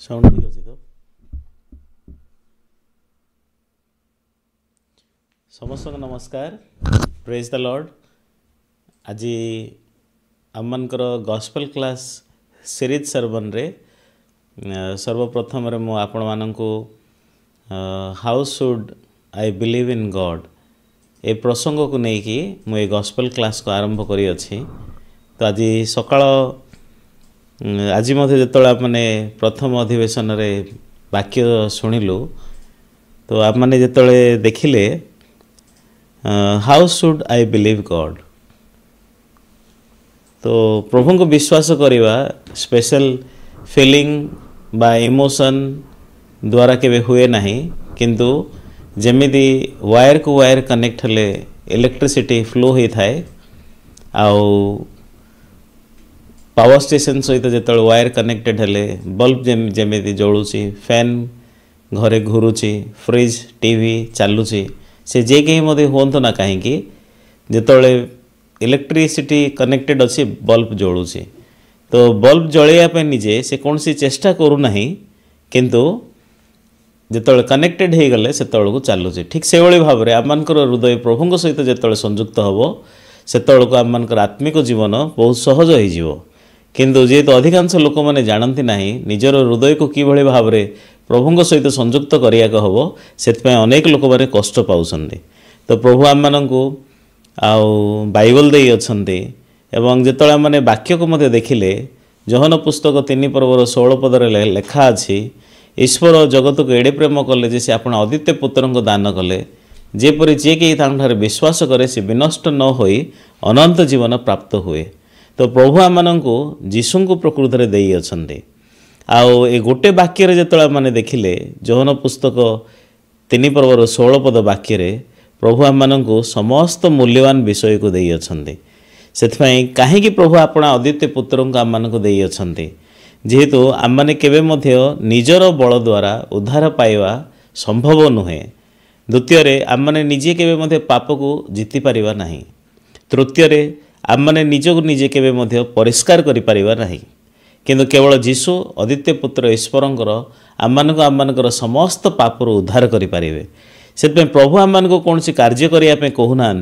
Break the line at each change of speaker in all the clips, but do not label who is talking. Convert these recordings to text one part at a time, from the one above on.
Sound ठीक अच्छे तो समस्त को नमस्कार प्रेज द लॉर्ड। आज आम मनकर गॉस्पेल क्लास सीरीज सर्वन रे सर्वप्रथम रे मु आपण माननकु how should I believe in God ए प्रसंग को लेकिन मुझे गॉस्पेल क्लास को आरंभ करी अछि। तो आज सकाळ आज जो मैंने प्रथम अधिवेशन रे वाक्य शुणिलु तो आप मैंने जो देखिले how should I believe God तो प्रभु को विश्वास करवा स्पेशल फीलिंग बा इमोशन द्वारा केबे हुए नहीं किंतु जेमिति वायर को वायर कनेक्ट हेले इलेक्ट्रिसिटी फ्लो होई थाए आउ पावर स्टेशन सहित जो वायर कनेक्टेड हेले बल्ब जेमिति जलुची फैन घरे घुरुची फ्रिज टीवी चलुची से जे कहीं मधे होंतो ना कहीं जिते इलेक्ट्रिसिटी कनेक्टेड अच्छी बल्ब जलुची तो बल्ब जलैया निजे से कौन सी चेष्टा करूना किंतु जिते कनेक्टेड हो गले से को चलुची ठीक से भाव में आम हृदय प्रभु सहित जो संयुक्त हम से आम आत्मिक जीवन बहुत सहज हो किंतु जेहेतु अधिकांश लोक मैंने जानती ना निजर हृदय को किभली भाव में प्रभु सहित संयुक्त करिया हम से अनेक लोक मैंने कष्ट पाँच तो प्रभु आम मानू बाइबल दे अच्छे एवं जिते मैंने वाक्य को मत देखिले जहन पुस्तक 3 पर्वर 16 पदर लेखा अच्छी ईश्वर जगत को एडे प्रेम कले जे से आपण अद्वितीय पुत्र को दान कले जेपरी जे कि विश्वास करे से विनष्ट न होई अनंत जीवन प्राप्त हुए। तो प्रभु आम मानू जीशु को प्रकृति में दे अच्छे आउ ए गोटे वाक्य जो मैंने देखिले जहन पुस्तक 3 पर्वर 16 पद वाक्य प्रभु आम मानू समस्त मूल्यवान विषय को दे अच्छे से कहीं प्रभु आपण अद्वितीय पुत्र को आम मानू दे अच्छे जेहेतु आम मैंने केबे मध्य निजर बल द्वारा उद्धार पाइबा संभव नुहे। द्वितीय आम मैंने निजे केबे मध्य पाप को जीति पारिबा नहीं। तृतीय आम मैंने निजक निजे केबे मध्य परिष्कार करि पारिबा नहीं किंतु केवल जीशु अद्वितीय पुत्र ईश्वरंकर आम मानकर समस्त पापर उद्धार करें से प्रभु आम मान कौन सी कार्य करने कहूना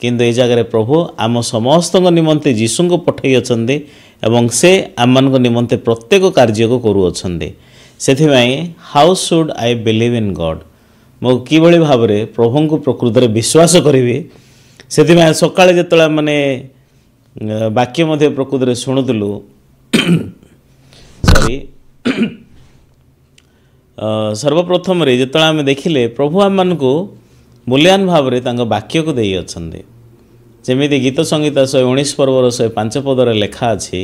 किंतु ए जगह प्रभु आम समस्त निमंते जीशु को पठे अच्छे एवं से आम मान निमंते प्रत्येक कार्य को करुँचे से how should I believe in God मो किभली भाव में प्रभु को प्रकृति में विश्वास करी से सकाଳେ जो मैंने वाक्य मध्य प्रकृति में शुणुलु सॉरी सर्वप्रथम जो आम देखिले प्रभु आम मान को मूल्यान भाव में वाक्य को दे अच्छे जमी गीत संगीत 119 पर्वर 105 पदर लेखा अच्छी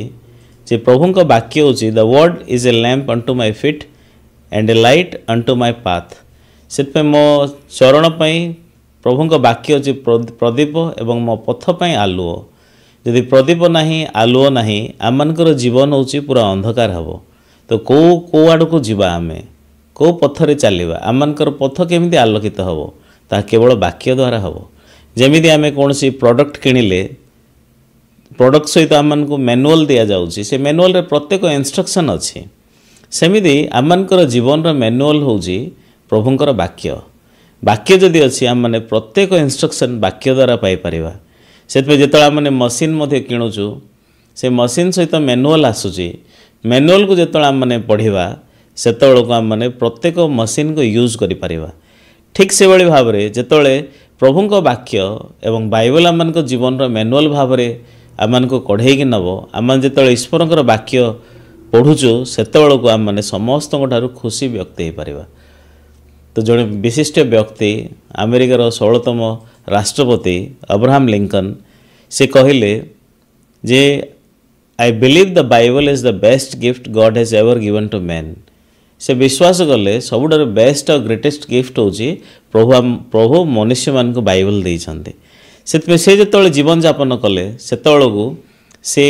जे प्रभु का वाक्य हूँ the word is a lamp unto my feet and A light unto my path से मो चरण प्रभु का वाक्य हूँ प्रदीप एवं मो पथ पर आलुओ यदि प्रदीप नहीं आलुओ नहीं आम मानकर जीवन हूँ पूरा अंधकार हम तो कौ आड़ को जीवा आम कौ पथरे चलवा आम मानकर पथ केमी आलोकित हम ता केवल वाक्य द्वारा हम जमी आम कौन सी प्रोडक्ट किणिले प्रोडक्ट सहित आम को मैनुअल दि जाऊँगी से मैनुअल रे प्रत्येक इंस्ट्रक्शन अच्छी सेमिति आम मानकर जीवन मैनुअल हूँ प्रभुंकर वाक्य वाक्य जदि अच्छी आम मैंने प्रत्येक इंस्ट्रक्शन वाक्य द्वारा पाइपर से जो आम मशीन किणुचु से मशीन सहित मैनुअल आसूची मैनुअल को जो आम मैंने पढ़ा से आम मैंने प्रत्येक मशीन को यूज करें ठीक से भाव में जिते प्रभु वाक्य एवं बाइबल आम मान जीवन मैनुअल भाव में आम को कढ़ेक नब आम जो ईश्वर वाक्य पढ़ुचु से आम मैंने समस्त खुशी व्यक्त हो पार। तो जड़े विशिष्ट व्यक्ति अमेरिकार 16तम राष्ट्रपति अब्राहम लिंकन से कहले जे I believe the Bible is the best gift God has ever given to man से विश्वास कले सबुठ बेस्ट और ग्रेटेस्ट गिफ्ट हूँ प्रभु मनुष्य मान को बाइबल देते से जो जीवन यापन कले से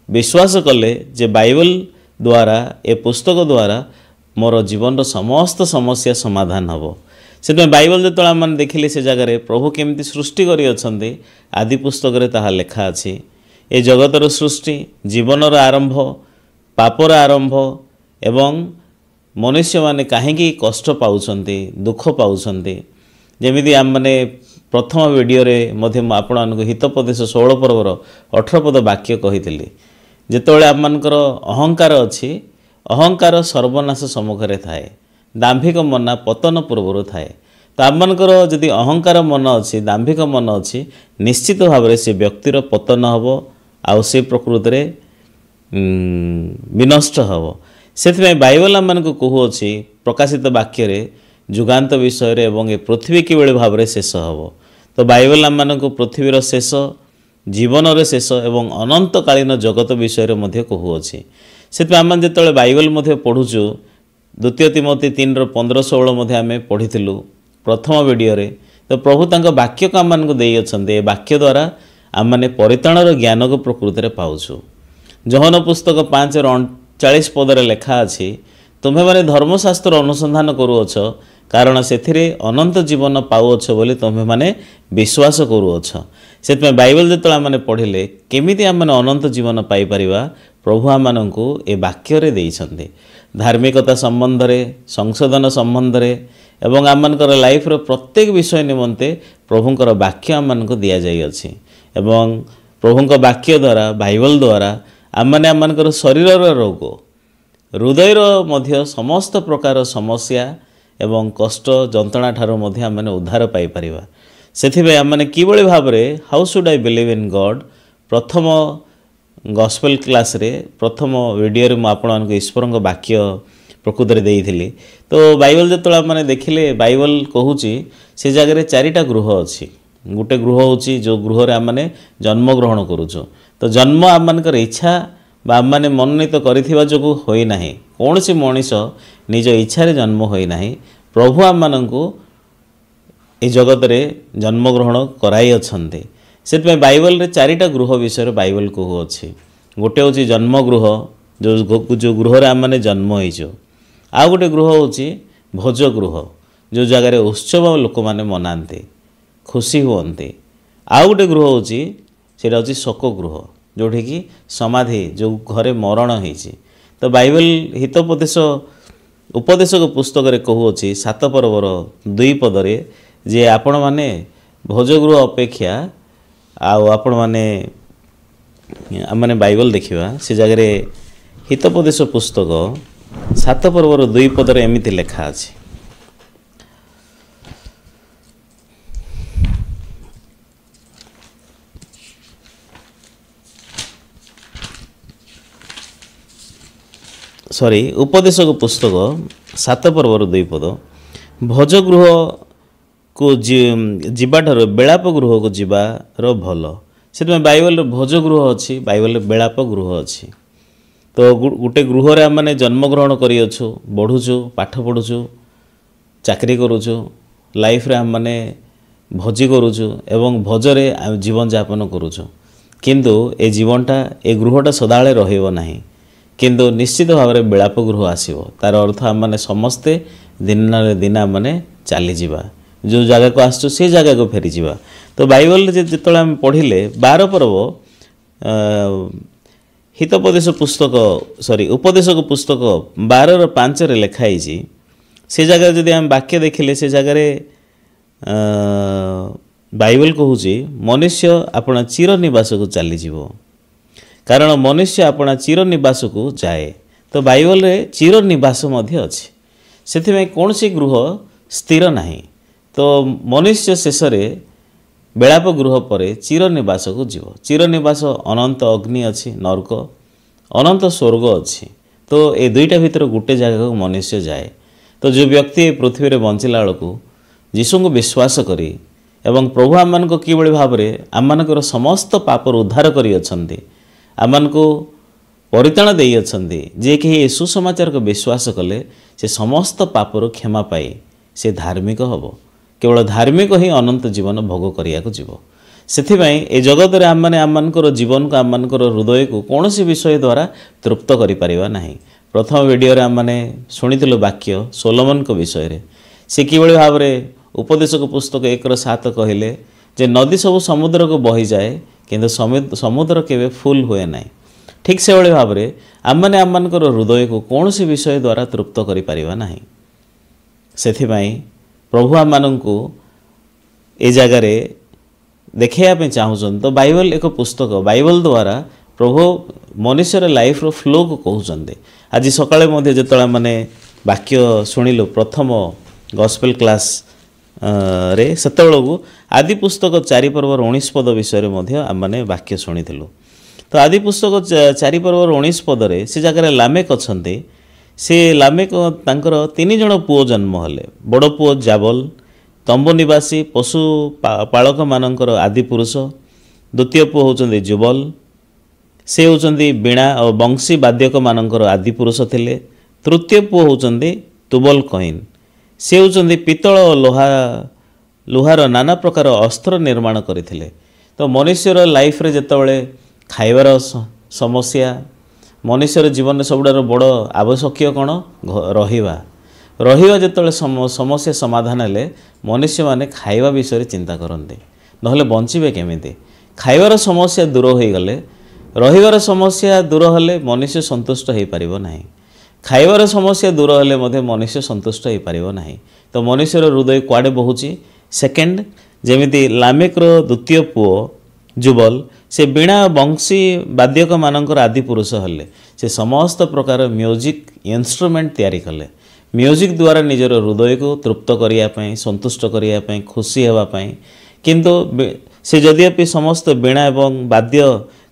विश्वास कले जे बाइबल द्वारा ए पुस्तक द्वारा मोर जीवन समस्त समस्या समाधान हम से बाइबल जो आम देखिले से जगह प्रभु केमती सृष्टि करी अछंती आदि पुस्तक रे ताहा लेखा अछि ए जगतर सृष्टि जीवनर आरंभ पापर आरंभ एवं मनुष्य माने कहीं कष्ट पाँच दुख पाँच जमी आम मैंने प्रथम वीडियो रे आपण हितोपदेश 16 पर्वर 18 पद वाक्य कही जितेबाला आमर अहंकार अच्छी अहंकार सर्वनाश सम्मुखें थाए दाम्भिक मना पतन पूर्वर थाए तो आमर जदि अहंकार मन अच्छी दाम्भिक मन अच्छी निश्चित भाव में से व्यक्तिर पतन हम आउ से प्रकृति में विनष्ट हम से बाइबल आम कहूँ प्रकाशित वाक्य जुगांत विषय रे एवं ए पृथ्वी किभली भाव में शेष हम तो बाइबल आम पृथ्वीर शेष जीवन रे शेष एवं अनंतकालीन जगत विषय रे कहूँगी से आम जो बाइबल पढ़ुचु द्वितीय तिमोथी 3:15-16 आम पढ़ी प्रथम वीडियो रे तो प्रभु तांको वाक्य को आम देते वाक्य द्वारा आम मैंने परिताणर ज्ञान को प्रकृति में पाऊँ जहन पुस्तक 5:39 पदरे लेखा अच्छी तुम्हें मैंने धर्मशास्त्र अनुसंधान करुअछ कारण से अनंत जीवन पाऊछ बोली तुम्हें मैंने विश्वास करुअछ से बाइबल जो मैंने पढ़िले केमी आम अनंत जीवन पाइपर प्रभु आम ए वाक्य देइछन्ते धार्मिकता संबंध रे संशोधन संबंध रे एवं आमनकर लाइफ रो प्रत्येक विषय निमंते प्रभुंकर वाक्य आमनको दिया जाई अछि एवं प्रभुंक वाक्य द्वारा बाइबल द्वारा आमने आमनकर शरीर रोग हृदय मध्य समस्त प्रकार समस्या एवं कष्ट जंत्रणा ठारो मध्य आमने उद्धार पाई परिबा सेथिबे आमने किबळी भाबरे how should I believe in God प्रथम गॉस्पेल क्लास रे प्रथम वीडियो रे म आपन ईश्वर वाक्य प्रकृति में देइथिली तो बाइबल जो मैंने देखिले बाइबल कहूँ से जगह चारिटा गृह अच्छी गोटे गृह होची जो गृह रे आम जन्म ग्रहण करुचु तो जन्म आम मानकर इच्छा बा आम मैंने मनोनीत करिथिबा जोगु होई नाही कौन सी मनीष निज इच्छा रे जन्म होई नाही प्रभु आम मानकु ए जगत रे जन्म ग्रहण कराई अछन्ते से बाइबल रे चारिटा गृह विषय बाइबल कहू अच्छी गोटे हूँ जन्म गृह जो गृह रे आम मैंने जन्म होइजो आ गोटे गृह होची भोज गृह जो जगार उत्सव लोक मैंने मनाते खुशी हुए आ गोटे गृह होची सेटा होची शोक गृह जोठी की समाधि जो घरे मरण होइछि तो बाइबल हितोपदेश उपदेशक पुस्तक रे कहूँ 7 पर्वर 2 पदरे जे आपण माने भोज गृह अपेक्षा आपण माने आमने बाइबल देखिबा से जगह हितोपदेश पुस्तक 7 पर्वर 2 पदरे एमिति लेखा अछि सॉरी उपदेशक पुस्तक 7 पर्वर 2 पद भोज गृह को जीवाठार बेलाप गृह को जीवार भल से बाइबल भोज गृह अच्छी बाइबल बेलाप गृह अच्छी तो गोटे गृह रे आम जन्म ग्रहण करियछु बढ़ुछु पाठ पढ़ुछु चाकरी करुछु लाइफ रे आम माने भोजी करुछु एवं भोजरे जीवन यापन करुछु किंतु ए जीवनटा ए गृहटा सदाळे रहिबो नाही किंतु निश्चित भाव में बेलाप गृह आसीबो तार अर्थ आम माने समस्ते दिन दिन आम माने चली जिबा जो जगह को आसछु से जगह को फेरी जिबा तो बाइबल जेतले आम पढ़िले 12 पर्व हितोपदेश पुस्तक सॉरी उपदेशक पुस्तक 12:5 रे लिखाई से जगह जदि आम वाक्य देखिले से जगह बाइबल कहूँ मनुष्य अपना चिर निवास को चली जीवो कारण मनुष्य अपना चिर निवास को जाए तो बाइबल रे चिर निवास मध्य अच्छी से कौन सी गृह स्थिर नहीं तो मनुष्य शेष में बेलाप गृह पर चिर निवास को जीव चिर निवास अनंत अग्नि अच्छी नरक अनंत स्वर्ग अच्छी तो ये दुईटा भितर गोटे जगह को मनुष्य जाए तो जो व्यक्ति पृथ्वी रे बंचिला बेलू यीशु को विश्वास करी एवं प्रभु आम को किभली भाव में आमर समस्त पापर उद्धार करी अछंती आमको परिताण दे अछंती जे कि सुसमाचार को विश्वास कले से समस्त पापर क्षमा पाई से धार्मिक हम केवल धार्मिक ही अनंत जीवन भोग करिया को जीव सेथिबाई ए जगत रे आम आमनकर जीवन को आमनकर हृदय को कौन सी विषय द्वारा तृप्त करि परिबा नाही प्रथम वीडियो रे आम शुणिथिलु वाक्य सोलोमन को विषय रे से किभली भाव में उपदेशक पुस्तक 1:7 कहले जे नदी सब समुद्र को बही जाए किंतु समुद्र केवे फुल हुए ना ଠିକ୍ ସେଭଳି ଭାବରେ ଆମମାନେ ଆମମାନଙ୍କର ହୃଦୟକୁ କୌଣସି ବିଷୟ ଦ୍ୱାରା ତୃପ୍ତ କରିପାରିବା ନାହିଁ। ସେଥିପାଇଁ ପ୍ରଭୁ ଆମମାନଙ୍କୁ ଏ ଜାଗାରେ ଦେଖାଇବା ପାଇଁ ଚାହୁଁଛନ୍ତି। ତ ବାଇବଲ ଏକ ପୁସ୍ତକ, ବାଇବଲ ଦ୍ୱାରା ପ୍ରଭୁ ମନୁଷ୍ୟର ଲାଇଫ୍ର ଫ୍ଲୋକୁ କହୁଛନ୍ତି। ଆଜି ସକାଳେ ମଧ୍ୟ ଯେତେବେଳେ ମାନେ ବାକ୍ୟ ଶୁଣିଲୁ ପ୍ରଥମ ଗସ୍ପେଲ କ୍ଲାସ୍ ରେ, ସେତେବେଳକୁ ଆଦି ପୁସ୍ତକ 4 ପର୍ବର 19 ପଦ ବିଷୟରେ ମଧ୍ୟ ଆମମାନେ ବାକ୍ୟ ଶୁଣିଥିଲୁ। ତ ଆଦି ପୁସ୍ତକ 4 ପର୍ବର 19 ପଦରେ ସେ ଜାଗାରେ ଲାମେକ ଅଛନ୍ତି। ସେ ଲାମେକ ତାଙ୍କର 3 ଜଣ ପୁଅ ଜନ୍ମ ହେଲେ। ବଡ଼ ପୁଅ ଜାବଲ, ତମ୍ବୁ ନିବାସୀ ପଶୁ ପାଳକମାନଙ୍କର ଆଦି ପୁରୁଷ। ଦ୍ୱିତୀୟ ପୁଅ ହେଉଛନ୍ତି ଜୁବଲ, ସେ ହେଉଛନ୍ତି ବୀଣା ଓ ବଂଶୀ ବାଦ୍ୟକମାନଙ୍କର ଆଦି ପୁରୁଷ ଥିଲେ। ତୃତୀୟ ପୁଅ ହେଉଛନ୍ତି ତୁବଲ କଇନ୍, ସେ ହେଉଛନ୍ତି ପିତ୍ତଳ ଓ ଲୁହାର ନାନା ପ୍ରକାର ଅସ୍ତ୍ର ନିର୍ମାଣ କରିଥିଲେ। ତ ମନୁଷ୍ୟର ଲାଇଫ୍ରେ ଯେତେବେଳେ ଖାଇବାର ସମସ୍ୟା, ମନୁଷ୍ୟର ଜୀବନରେ ସବୁଠାରୁ ବଡ଼ ଆବଶ୍ୟକୀୟ କ'ଣ? ରହିବା ଯେତେବେଳେ ସମସ୍ୟା ସମାଧାନ ହେଲେ ମନୁଷ୍ୟମାନେ ଖାଇବା ବିଷୟରେ ଚିନ୍ତା କରନ୍ତି, ନହେଲେ ବଞ୍ଚିବେ କେମିତି? ଖାଇବାର ସମସ୍ୟା ଦୂର ହୋଇଗଲେ, ରହିବାର ସମସ୍ୟା ଦୂର ହେଲେ ମନୁଷ୍ୟ ସନ୍ତୁଷ୍ଟ ହୋଇପାରିବ ନାହିଁ। ଖାଇବାର ସମସ୍ୟା ଦୂର ହେଲେ ମଧ୍ୟ ମନୁଷ୍ୟ ସନ୍ତୁଷ୍ଟ ହୋଇପାରିବ ନାହିଁ। ତ ମନୁଷ୍ୟର ହୃଦୟ କୁଆଡ଼େ ବହୁଛି? ସେକେଣ୍ଡ, ଯେମିତି ଲାମେକର ଦ୍ୱିତୀୟ ପୁଅ ଜୁବଲ, ସେ ବୀଣା ବଂଶୀ ବାଦ୍ୟକମାନଙ୍କର ଆଦି ପୁରୁଷ ହେଲେ। ସେ ସମସ୍ତ ପ୍ରକାର ମ୍ୟୁଜିକ୍ ଇନଷ୍ଟ୍ରୁମେଣ୍ଟ ତିଆରି କଲେ। ମ୍ୟୁଜିକ୍ ଦ୍ୱାରା ନିଜର ହୃଦୟକୁ ତୃପ୍ତ କରିବା ପାଇଁ, ସନ୍ତୁଷ୍ଟ କରିବା ପାଇଁ, ଖୁସି ହେବା ପାଇଁ। କିନ୍ତୁ ସେ ଯଦ୍ୟପି ସମସ୍ତ ବୀଣା ଏବଂ ବାଦ୍ୟ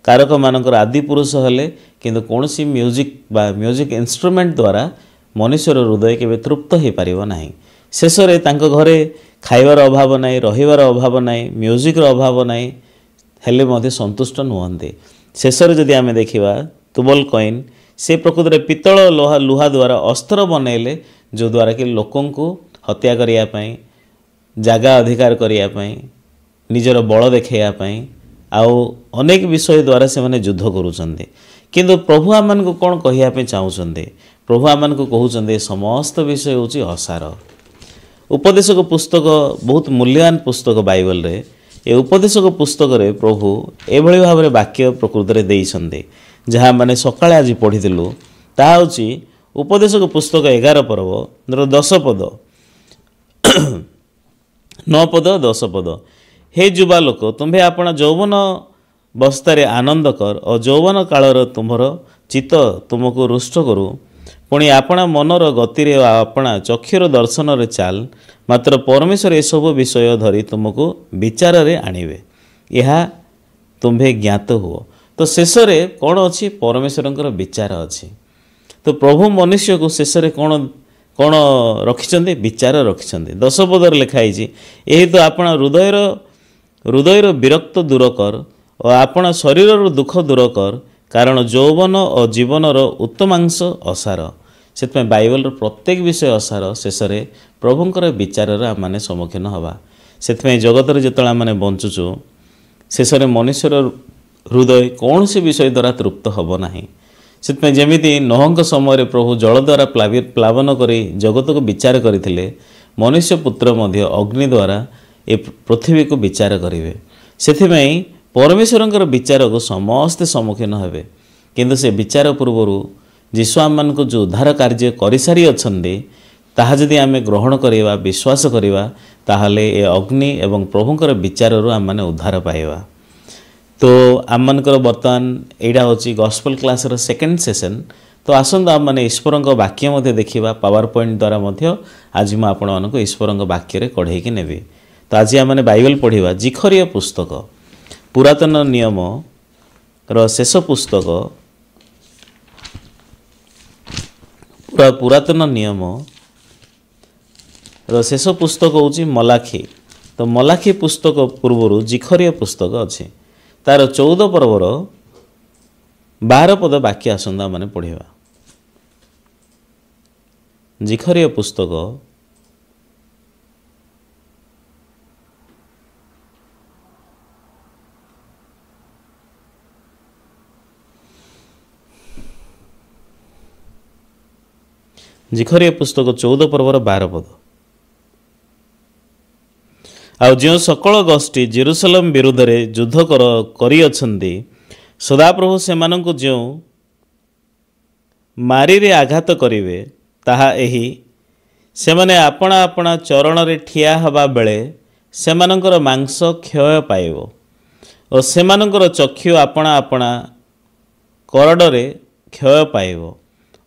କାରକମାନଙ୍କର ଆଦି ପୁରୁଷ ହେଲେ, କିନ୍ତୁ କୌଣସି ମ୍ୟୁଜିକ୍ ବା ମ୍ୟୁଜିକ୍ ଇନଷ୍ଟ୍ରୁମେଣ୍ଟ ଦ୍ୱାରା ମନୁଷ୍ୟର ହୃଦୟ କେବେ ତୃପ୍ତ ହୋଇପାରିବ ନାହିଁ। ଶେଷରେ ତାଙ୍କ ଘରେ ଖାଇବାର ଅଭାବ ନାହିଁ, ରହିବାର ଅଭାବ ନାହିଁ, ମ୍ୟୁଜିକ୍ର ଅଭାବ ନାହିଁ, ହେଲେ ମଧ୍ୟ ସନ୍ତୁଷ୍ଟ ନୁହନ୍ତି। ଶେଷରେ ଯଦି ଆମେ ଦେଖିବା ତୁବଲ କଇନ୍, ସେ ପ୍ରକୃତରେ ପିତ୍ତଳ ଲୁହା ଦ୍ୱାରା ଅସ୍ତ୍ର ବନେଇଲେ, ଯେଉଁଦ୍ୱାରା କି ଲୋକଙ୍କୁ ହତ୍ୟା କରିବା ପାଇଁ, ଜାଗା ଅଧିକାର କରିବା ପାଇଁ, ନିଜର ବଳ ଦେଖାଇବା ପାଇଁ, ଆଉ ଅନେକ ବିଷୟ ଦ୍ୱାରା ସେମାନେ ଯୁଦ୍ଧ କରୁଛନ୍ତି। କିନ୍ତୁ ପ୍ରଭୁ ଆମମାନଙ୍କୁ କ'ଣ କହିବା ପାଇଁ ଚାହୁଁଛନ୍ତି? ପ୍ରଭୁ ଆମମାନଙ୍କୁ କହୁଛନ୍ତି ସମସ୍ତ ବିଷୟ ହେଉଛି ଅସାର। ଉପଦେଶକ ପୁସ୍ତକ ବହୁତ ମୂଲ୍ୟବାନ ପୁସ୍ତକ ବାଇବଲରେ। ଏ ଉପଦେଶକ ପୁସ୍ତକରେ ପ୍ରଭୁ ଏଭଳି ଭାବରେ ବାକ୍ୟ ପ୍ରକୃତରେ ଦେଇଛନ୍ତି, ଯାହା ମାନେ ସକାଳେ ଆଜି ପଢ଼ିଥିଲୁ। ତାହା ହେଉଛି ଉପଦେଶକ ପୁସ୍ତକ 11 ପର୍ବ 10 ପଦ, 9 ପଦ 10 ପଦ। ହେ ଯୁବା ଲୋକ, ତୁମ୍ଭେ ଆପଣା ଯୌବନ ବସ୍ତାରେ ଆନନ୍ଦ କର ଓ ଯୌବନ କାଳର ତୁମର ଚିତ୍ତ ତୁମକୁ ରୁଷ୍ଟ କରୁ। ପୁଣି ଆପଣା ମନର ଗତିରେ ଓ ଆପଣା ଚକ୍ଷୁର ଦର୍ଶନରେ ଚାଲ, ମାତ୍ର ପରମେଶ୍ୱର ଏସବୁ ବିଷୟ ଧରି ତୁମକୁ ବିଚାରରେ ଆଣିବେ, ଏହା ତୁମ୍ଭେ ଜ୍ଞାତ ହୁଅ। ତ ଶେଷରେ କ'ଣ ଅଛି? ପରମେଶ୍ୱରଙ୍କର ବିଚାର ଅଛି। ତ ପ୍ରଭୁ ମନୁଷ୍ୟକୁ ଶେଷରେ କ'ଣ ରଖିଛନ୍ତି? ବିଚାର ରଖିଛନ୍ତି। 10 ପଦରେ ଲେଖା ହେଇଛି, ଏହି ତ ଆପଣା ହୃଦୟର ବିରକ୍ତ ଦୂର କର ଓ ଆପଣା ଶରୀରର ଦୁଃଖ ଦୂର କର, କାରଣ ଯୌବନ ଓ ଜୀବନର ଉତ୍ତମାଂଶ ଅସାର। ସେଥିପାଇଁ ବାଇବଲର ପ୍ରତ୍ୟେକ ବିଷୟ ଅସାର। ଶେଷରେ ପ୍ରଭୁଙ୍କର ବିଚାରର ଆମମାନେ ସମ୍ମୁଖୀନ ହେବା। ସେଥିପାଇଁ ଜଗତରେ ଯେତେବେଳେ ଆମମାନେ ବଞ୍ଚୁଛୁ, ଶେଷରେ ମନୁଷ୍ୟର ହୃଦୟ କୌଣସି ବିଷୟ ଦ୍ୱାରା ତୃପ୍ତ ହେବ ନାହିଁ। ସେଥିପାଇଁ ଯେମିତି ନୋହଙ୍କ ସମୟରେ ପ୍ରଭୁ ଜଳ ଦ୍ୱାରା ପ୍ଲାବନ କରି ଜଗତକୁ ବିଚାର କରିଥିଲେ, ମନୁଷ୍ୟ ପୁତ୍ର ମଧ୍ୟ ଅଗ୍ନି ଦ୍ୱାରା ଏ ପୃଥିବୀକୁ ବିଚାର କରିବେ। ସେଥିପାଇଁ ପରମେଶ୍ୱରଙ୍କର ବିଚାରକୁ ସମସ୍ତେ ସମ୍ମୁଖୀନ ହେବେ। କିନ୍ତୁ ସେ ବିଚାର ପୂର୍ବରୁ ଯୀଶୁ ଆମମାନଙ୍କୁ ଯେଉଁ ଉଦ୍ଧାର କାର୍ଯ୍ୟ କରିସାରି ଅଛନ୍ତି, ତାହା ଯଦି ଆମେ ଗ୍ରହଣ କରିବା, ବିଶ୍ୱାସ କରିବା, ତାହେଲେ ଏ ଅଗ୍ନି ଏବଂ ପ୍ରଭୁଙ୍କର ବିଚାରରୁ ଆମମାନେ ଉଦ୍ଧାର ପାଇବା। ତ ଆମମାନଙ୍କର ବର୍ତ୍ତମାନ ଏଇଟା ହେଉଛି ଗସ୍ପେଲ କ୍ଲାସ୍ର ସେକେଣ୍ଡ ସେସନ୍। ତ ଆସନ୍ତୁ ଆମମାନେ ଈଶ୍ୱରଙ୍କ ବାକ୍ୟ ମଧ୍ୟ ଦେଖିବା। ପାୱାର ପଏଣ୍ଟ ଦ୍ୱାରା ମଧ୍ୟ ଆଜି ମୁଁ ଆପଣମାନଙ୍କୁ ଈଶ୍ୱରଙ୍କ ବାକ୍ୟରେ କଢ଼େଇକି ନେବି। ତ ଆଜି ଆମମାନେ ବାଇବଲ ପଢ଼ିବା ଜିଖରିୟ ପୁସ୍ତକ, ପୁରାତନ ନିୟମର ଶେଷ ପୁସ୍ତକ, ପୁରାତନ ନିୟମର ଶେଷ ପୁସ୍ତକ ହେଉଛି ମଲାଖି। ତ ମଲାଖି ପୁସ୍ତକ ପୂର୍ବରୁ ଜିଖରିୟ ପୁସ୍ତକ ଅଛି। ତାର 14 ପର୍ବର 12 ପଦ ବାକ୍ୟ ଆସନ୍ତା ମାନେ ପଢ଼ିବା। ଜିଖରିୟ ପୁସ୍ତକ ଜିଖରିୟ ପୁସ୍ତକ 14 ପର୍ବର 12 ପଦ। ଆଉ ଯେଉଁ ସକଳ ଗୋଷ୍ଠୀ ଜେରୁସାଲେମ ବିରୁଦ୍ଧରେ ଯୁଦ୍ଧ କରିଅଛନ୍ତି, सदाप्रभु सेमानंकु जो मारी आघात करिवे ताहा एही सेमाने आपणा आपणा चरण रे ठिया हवा बेले सेमानंकर मांस क्षय पाइबो और सेमानंकर चक्षु आपणा आपणा करडरे क्षय पाइबो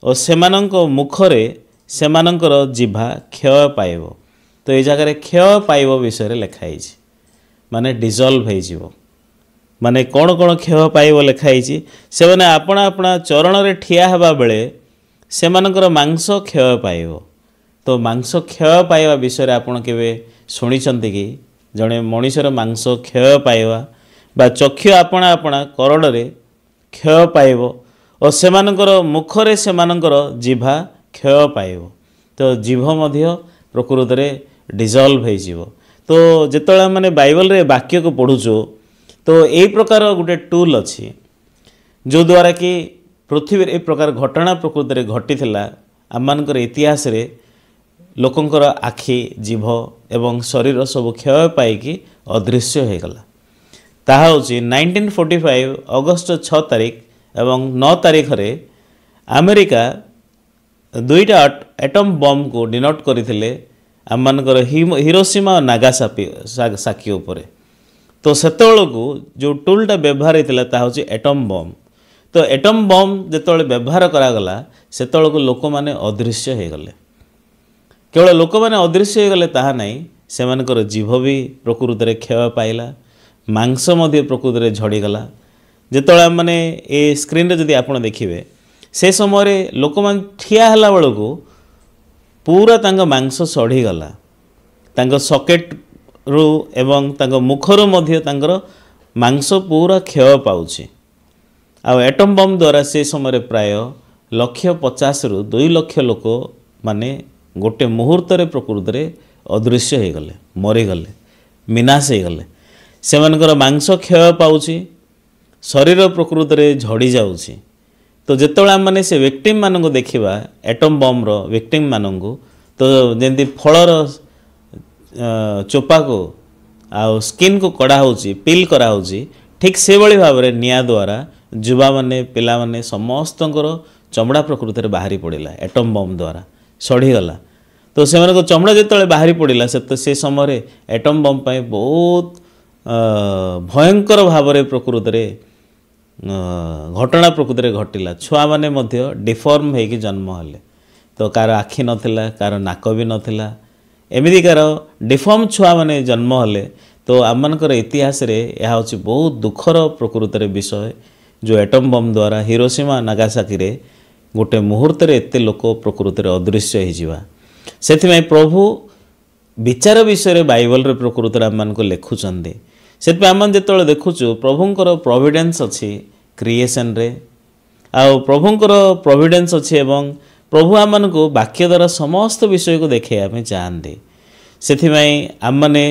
और सेमानंक मुखरे सेमानंकर जिभा क्षय पाइबो। तो ये जगह क्षय पाइबो विषय लिखाई माने डिजल्व हो माने कौन कौन क्षय पाइबो लिखाई से मैंने आपणा आपणा चरण रे ठिया हवा बेले सेमानंकर मांस क्षय पाइबो। तो मांस क्षय पाइबा विषय आपन केवे शुणिछंती कि जड़े मनुष्यर मांस क्षय पाइबा बा चक्षु आपणा आपणा करडरे क्षय पाइबो और सेमानंकर मुखरे सेमानंकर जिभा क्षय पाइबो। तो जीभ मध्य प्रकृत रे डिजल्व हो। तो जेतळे माने बाइबल रे वाक्य को पढुचो तो यही प्रकार गोटे टूल अच्छी जो द्वारा कि पृथ्वी ए प्रकार घटना प्रकृत रे घटी थिला आमनकर इतिहास रे लोकंकर आखि जीभ एवं शरीर सब क्षय पाइकी अदृश्य हो गला। ताहा होची 1945 अगस्त 6 तारिख एवं 9 तारिख रे अमेरिका दुईटा एटम बम को डिनोट करथिले आमनकर हिरोशिमा और नागासाकी उपरे। तो सेतबेलू जो टूलटा व्यवहार होता ता होची एटम बम। तो एटम बम जेतबेले व्यवहार करागला सेतबेलू लोक माने अदृश्य हो गले। केवल लोक मैंने अदृश्य हो गले ताहा नहीं सेमानकर जीभ भी प्रकृत रे क्षय पाइला मांस मध्य प्रकृत रे झड़ीगला। जेतबेले माने ए स्क्रीन रे जदि आपण देखिबे से समय रे लोक मान ठिया हला बेलको पूरा तांग मांस सढ़ीगला तांग सॉकेट रु एवं तांग मुखर मध्य तांगर मांस पूरा क्षय पाउछि। आ एटम बम द्वारा से समय प्राय 150 रु 2 लाख लोक माने गोटे मुहूर्त रे प्रकृत रे अदृश्य हो गले मरीगले विनाश हो गले। सेमानकर मांस क्षय पाउछि शरीर प्रकृत रे झड़ी जाउछि। तो जेतबेले माने से विक्टिम मानक देखिबा एटम बम रो विक्टिम मानक तो जेंति फलर चोपा को आ स्किन को कड़ा होची पिल करा होची ठीक से भली भाव रे निया द्वारा युवा माने पिला माने समस्तंकर चमड़ा प्रकृत रे बाहरी पड़िला एटम बम द्वारा सढ़ी गला। तो से चमड़ा जिते बाहरी पड़ा से समय एटम बम पाई बहुत भयंकर भाव में प्रकृत रे घटना प्रकृत रे घटिला। छुआ माने मध्य डिफॉर्म होगी जन्म हेले। तो कार आखि नथिला कार नाक भी नथिला एमिदी कार डिफॉर्म छुआ माने जन्म हेले। तो आमनकर इतिहास रे यह होची बहुत दुखर प्रकृत रे विषय जो एटम बम द्वारा हिरोशिमा नागासाकी रे गोटे मुहूर्त रे एते लोक प्रकृत रे अदृश्य हो जिवा। सेथिमे प्रभु विचार विषय बाइबल रे प्रकृत रे आमन को लिखुचंदे। सेथिमे आमन जेतळे देखुचु प्रभुंकर प्रोविडेंस अछि क्रिएशन रे आ प्रभुंकर प्रोविडेंस अछि एवं प्रभु आमन को वाक्य द्वारा समस्त विषय को देखे आमे जानदे। सेथिमे आमने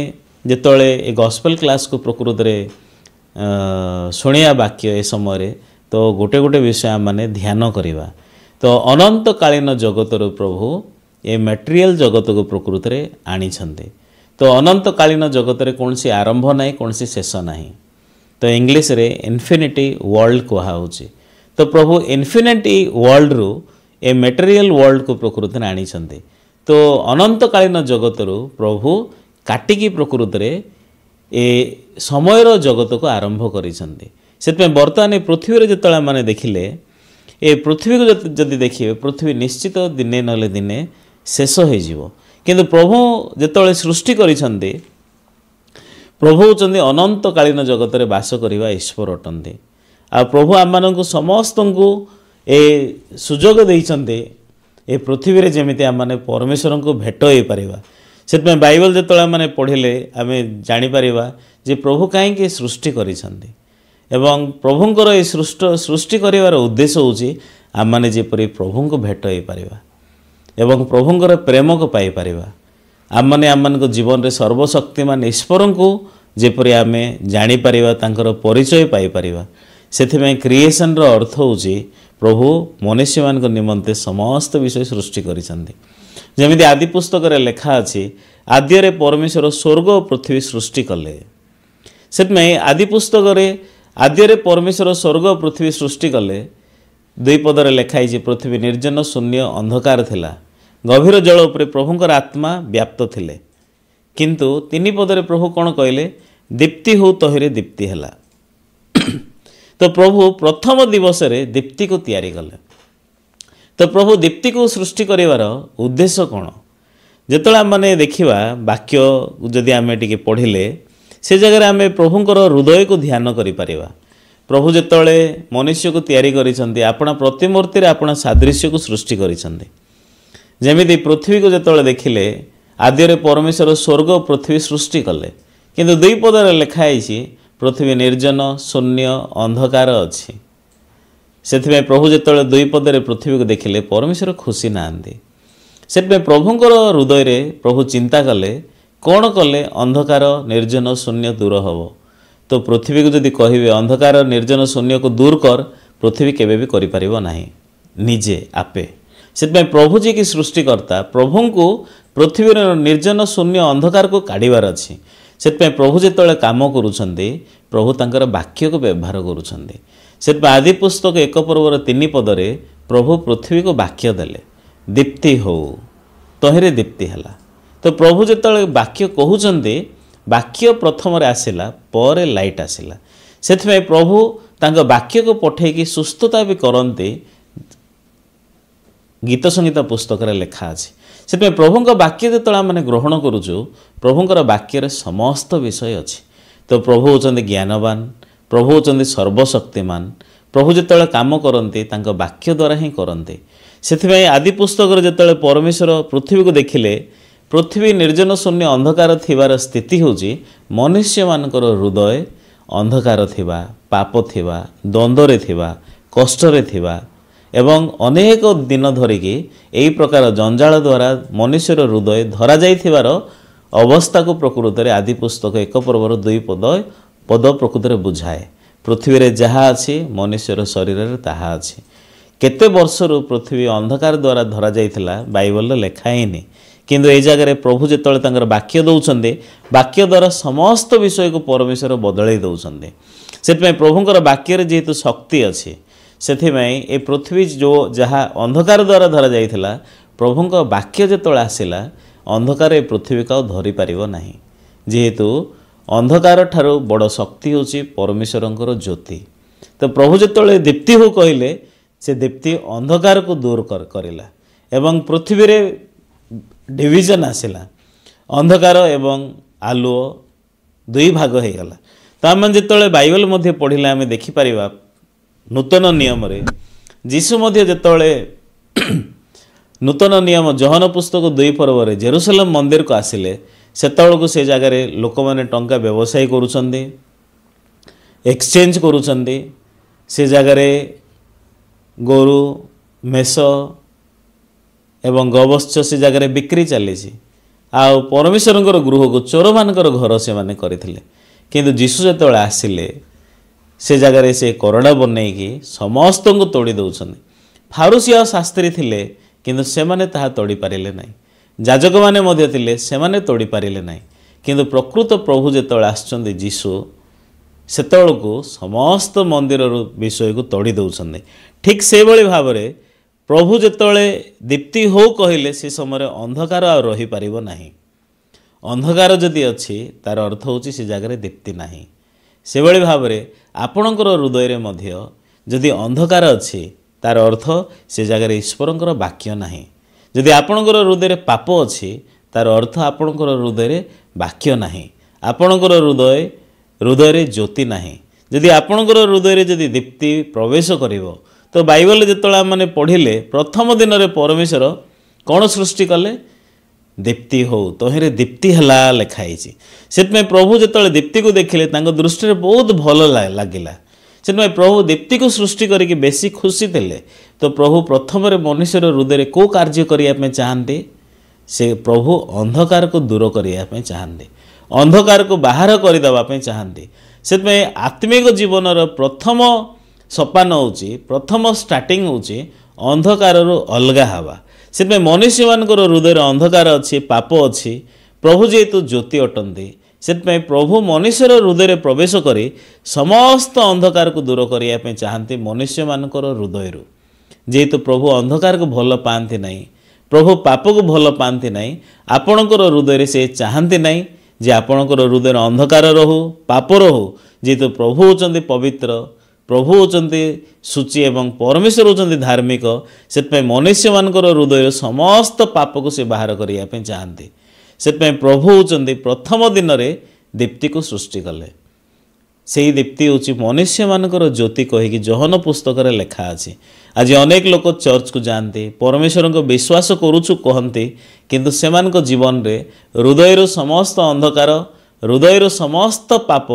जेतळे ए गॉस्पेल क्लास को प्रकृत रे शुणिया वाक्य ए समय रे तो गोटे गोटे विषय आमने ध्यान करिवा। तो अनंत कालीन जगतर प्रभु ए मटेरियल जगत को प्रकृत रे आनी छंदे। तो अनंत कालीन जगत रे कौन सी आरंभ नहीं कौन सी शेष नहीं। तो इंग्लिश रे इन्फिनिटी वर्ल्ड कहा होची। तो प्रभु इन्फिनिटी वर्ल्ड रु ए मटेरियल वर्ल्ड को प्रकृत रे आनी छंदे। तो अनंत कालीन जगत रु प्रभु काटिकी प्रकृत रे ए समयर जगत को आरंभ करी छंदे। सेतमे वर्तमान पृथ्वी रे जतला माने देखिले ए पृथ्वी को जदि देखिए पृथ्वी निश्चित दिने नले दिने शेष हो जीवो। किंतु प्रभु जेतले सृष्टि करिसंदे प्रभु चंदे अनंत कालीन जगत रे वास करिवा ईश्वर अटंदे। आ प्रभु आम को समस्त को ए सुजोग देइचंदे ए पृथ्वी रे जेमिति आम परमेश्वर को भेट हो पारिबा। सेतमे बाइबल जेतले माने पढ़िले आमे जानि पारिबा जे प्रभु काहे सृष्टि करिसंदे एवं प्रभुंकर ये सृष्टि करिवार उद्देश्य होची आम मैंने जेपरी प्रभु को भेट हो पारिबा एवं प्रभुंकर प्रेम को पाई पारिबा। आम मैंने आम जीवन रे सर्वशक्तिमान ईश्वर को जेपरी आम जानि पारिबा तांकर परिचय पाई पारिबा। सेथिमे क्रिएशन रो अर्थ होची प्रभु मनुष्य मान निमंते समस्त विषय सृष्टि करिसंदे। जेमिति आदि पुस्तक रे लेखा अछि आद्य रे परमेश्वर स्वर्ग और पृथ्वी सृष्टि कले। सेतमे आदि पुस्तक रे आद्य परमेश्वर स्वर्ग और पृथ्वी सृष्टि कले। 2 पदरे लिखाई पृथ्वी निर्जन शून्य अंधकार थिला, गभीर जल उपरे प्रभुंकर आत्मा व्याप्त थिले। किंतु 3 पदरे प्रभु कौन कहले, दीप्ति हो तहिरे दीप्ति हैला। तो प्रभु प्रथम दिवस रे दीप्ति को तैयारी कले। तो प्रभु दीप्ति को सृष्टि करिवार उद्देश्य कौन, जेतला माने देखिवा वाक्य जदि आमे टिके पढ़िले से जगह आमे प्रभुंकर हृदय को ध्यान करि परिबा। प्रभु जेतले मनुष्य को तैयारी करिसंती आपणा प्रतिमूर्ति रे आपणा सादृश्य को सृष्टि करिसंती। जेमिति पृथ्वी को जेतले देखिले आद्य परमेश्वर स्वर्ग और पृथ्वी सृष्टि कले, किंतु 2 पदरे लिखा है पृथ्वी निर्जन शून्य अंधकार अच्छी। से प्रभु जिते 2 पदरे पृथ्वी को देखिले परमेश्वर खुशी नांदी। से प्रभुंकर हृदय रे प्रभु चिंता कले कौन कले, अंधकार निर्जन शून्य दूर हम। तो पृथ्वी को जदि कहे अंधकार निर्जन शून्य को दूर कर, पृथ्वी केबे भी करि परिबो नाही निजे आपे। से प्रभु जी की सृष्टिकर्ता प्रभु को पृथ्वी निर्जन शून्य अंधकार को काढ़ार अच्छी। से प्रभु जिते काम करुँच प्रभु तांकर वाक्य को व्यवहार करुँच। से आदि पुस्तक 1 पर्वर 3 पदरे प्रभु पृथ्वी को वाक्य देले, दीप्ति हो तहिरे दीप्ति हैला। तो प्रभु जिते वाक्य कहते वाक्य प्रथम आसला पर लाइट आसला। से प्रभु तांक वाक्य को पठेकी सुस्थता भी करते, गीत संगीत पुस्तक लिखा अच्छे। से प्रभुंक वाक्य जो आम ग्रहण करुचु प्रभुंकर वाक्य समस्त विषय अच्छी। तो प्रभु होचंदी ज्ञानवान, प्रभु होचंदी सर्वशक्तिमान। प्रभु जिते काम करते वाक्य द्वारा ही करते। से आदि पुस्तक जिते परमेश्वर पृथ्वी को देखिले पृथ्वी निर्जन शून्य अंधकार थिबार स्थिति होची मनुष्य मानकर हृदय अंधकार थिबा, पाप थिबा, द्वंद्वरे थिबा, कष्टरे थिबा एवं अनेक दिन धरिकी यही प्रकार जंजाल द्वारा मनुष्यर हृदय धरा जाइथिबार अवस्था को प्रकृत में आदि पुस्तक 1 पर्वर 2 पद प्रकृत में बुझाए। पृथ्वी रे जहा अच्छी मनुष्यर शरीर रे ताहा अच्छी। केते वर्षरु पृथ्वी अंधकार द्वारा धरा जाइथिला बाइबल लेखा ही, किंतु ए जगह प्रभु जिते तांकर वाक्य दौरान वाक्य द्वारा समस्त विषय को परमेश्वर बदल दौरान। से प्रभुंकर वाक्य जेहेतु शक्ति अच्छी से ए पृथ्वी जो जहाँ अंधकार द्वारा धरा जाइथिला प्रभुंक वाक्य जिते आसला अंधकार ए पृथ्वी को धरी पारिबो नाही। जेहेतु अंधकार ठारू बड़ शक्ति होची परमेश्वरंकर ज्योति। तो प्रभु जिते दीप्ति हो कहले से दीप्ति अंधकार को दूर करला एवं पृथ्वी रे डिविजन आसला, अंधकार एवं आलुओ 2 भाग हो गला। तो आम जिते बाइबल मध्य पढ़िले आम देखिपर नूतन नियम रे जीशु मध्य जिते नूतन नियम जहन पुस्तक 2 पर्व जेरुसलेम मंदिर को आसिले सेतबेलू से जगार लोक मैंने टंका व्यवसाय करुँचे, एक्सचेंज करुँचे। से जगार गोरु मेष एवं गवश्च से जगार बिक्री चली। आ परमेश्वर गृह को चोर मान घर से माने करथिले। किंतु जीशु जो आसिले से जगार से करड़ा बनईकी समस्त को तोड़ी दौरान। फारुसी आ शास्त्री थिले किंतु से माने ताहा तोड़ी पारिले नहीं, जाजक माने मध्य थिले से माने तोड़ी पारिले नहीं। किंतु प्रकृत प्रभु जो आसुँच जीशु सेतबेलू समस्त मंदिर विषय को तोड़ी दौरान। ठीक से भाव में प्रभु जिते दीप्ति हो कहले से समय अंधकार आ रही पारिबो नाही। अंधकार जदि अच्छी तार अर्थ होची से जगह दीप्ति नाही। से भाव में आपणकर हृदय मध्य जदि अंधकार अच्छी तार अर्थ से जगह ईश्वरंकर वाक्य नाही। जदि आपणकर हृदय पाप अच्छी तार अर्थ आपणकर हृदय वाक्य नाही। आपणकर हृदय ज्योति नाही। जदि आपणकर हृदय जदि दीप्ति प्रवेश करिवो तो बाइबल जिते मैंने पढ़िले प्रथम दिन में परमेश्वर कौन सृष्टि कले, दीप्ति हो तहिरे दीप्ति हला लिखाई। से प्रभु जिते दीप्ति को देखिले दृष्टि बहुत भल लगिला। से प्रभु दीप्ति को सृष्टि करके बेसी खुशी थे। तो प्रभु प्रथम मनुष्यर हृदय को कार्य करने चाहते, से प्रभु अंधकार को दूर करने चाहते, अंधकार को बाहर करदे चाहते। से आत्मिक जीवन प्रथम सोपान होची प्रथम स्टार्टिंग होची अंधकार अलगा हवा। से मनुष्य मान हृदय अंधकार अच्छी, पाप अच्छी। प्रभु जेहेतु ज्योति अटंती से प्रभु मनुष्यर हृदय प्रवेश करी समस्त अंधकार को दूर करने चाहती मनुष्य मानकर हृदय जेहेतु प्रभु अंधकार को भल पाती ना प्रभु पाप को भल पाती ना आपणकर हृदय से चाहती ना जे आपणकर हृदय अंधकार रहू पाप रहू जेहेतु प्रभु होचंदी पवित्र प्रभु होचंदी सूची एवं परमेश्वर होचंदी धार्मिक से मनुष्य मानकर हृदय समस्त पाप को से बाहर करने चाहती से प्रभु होचंदी प्रथम दिन रे दीप्ति को सृष्टि कले से दीप्ति हूँ मनुष्य मानकर ज्योति कहीकि जोहन पुस्तक रे लेखा अछि। आज अनेक लोक चर्च को जाती परमेश्वर को विश्वास करुचु कहती किंतु सेमानक जीवन रे हृदय समस्त अंधकार हृदय समस्त पाप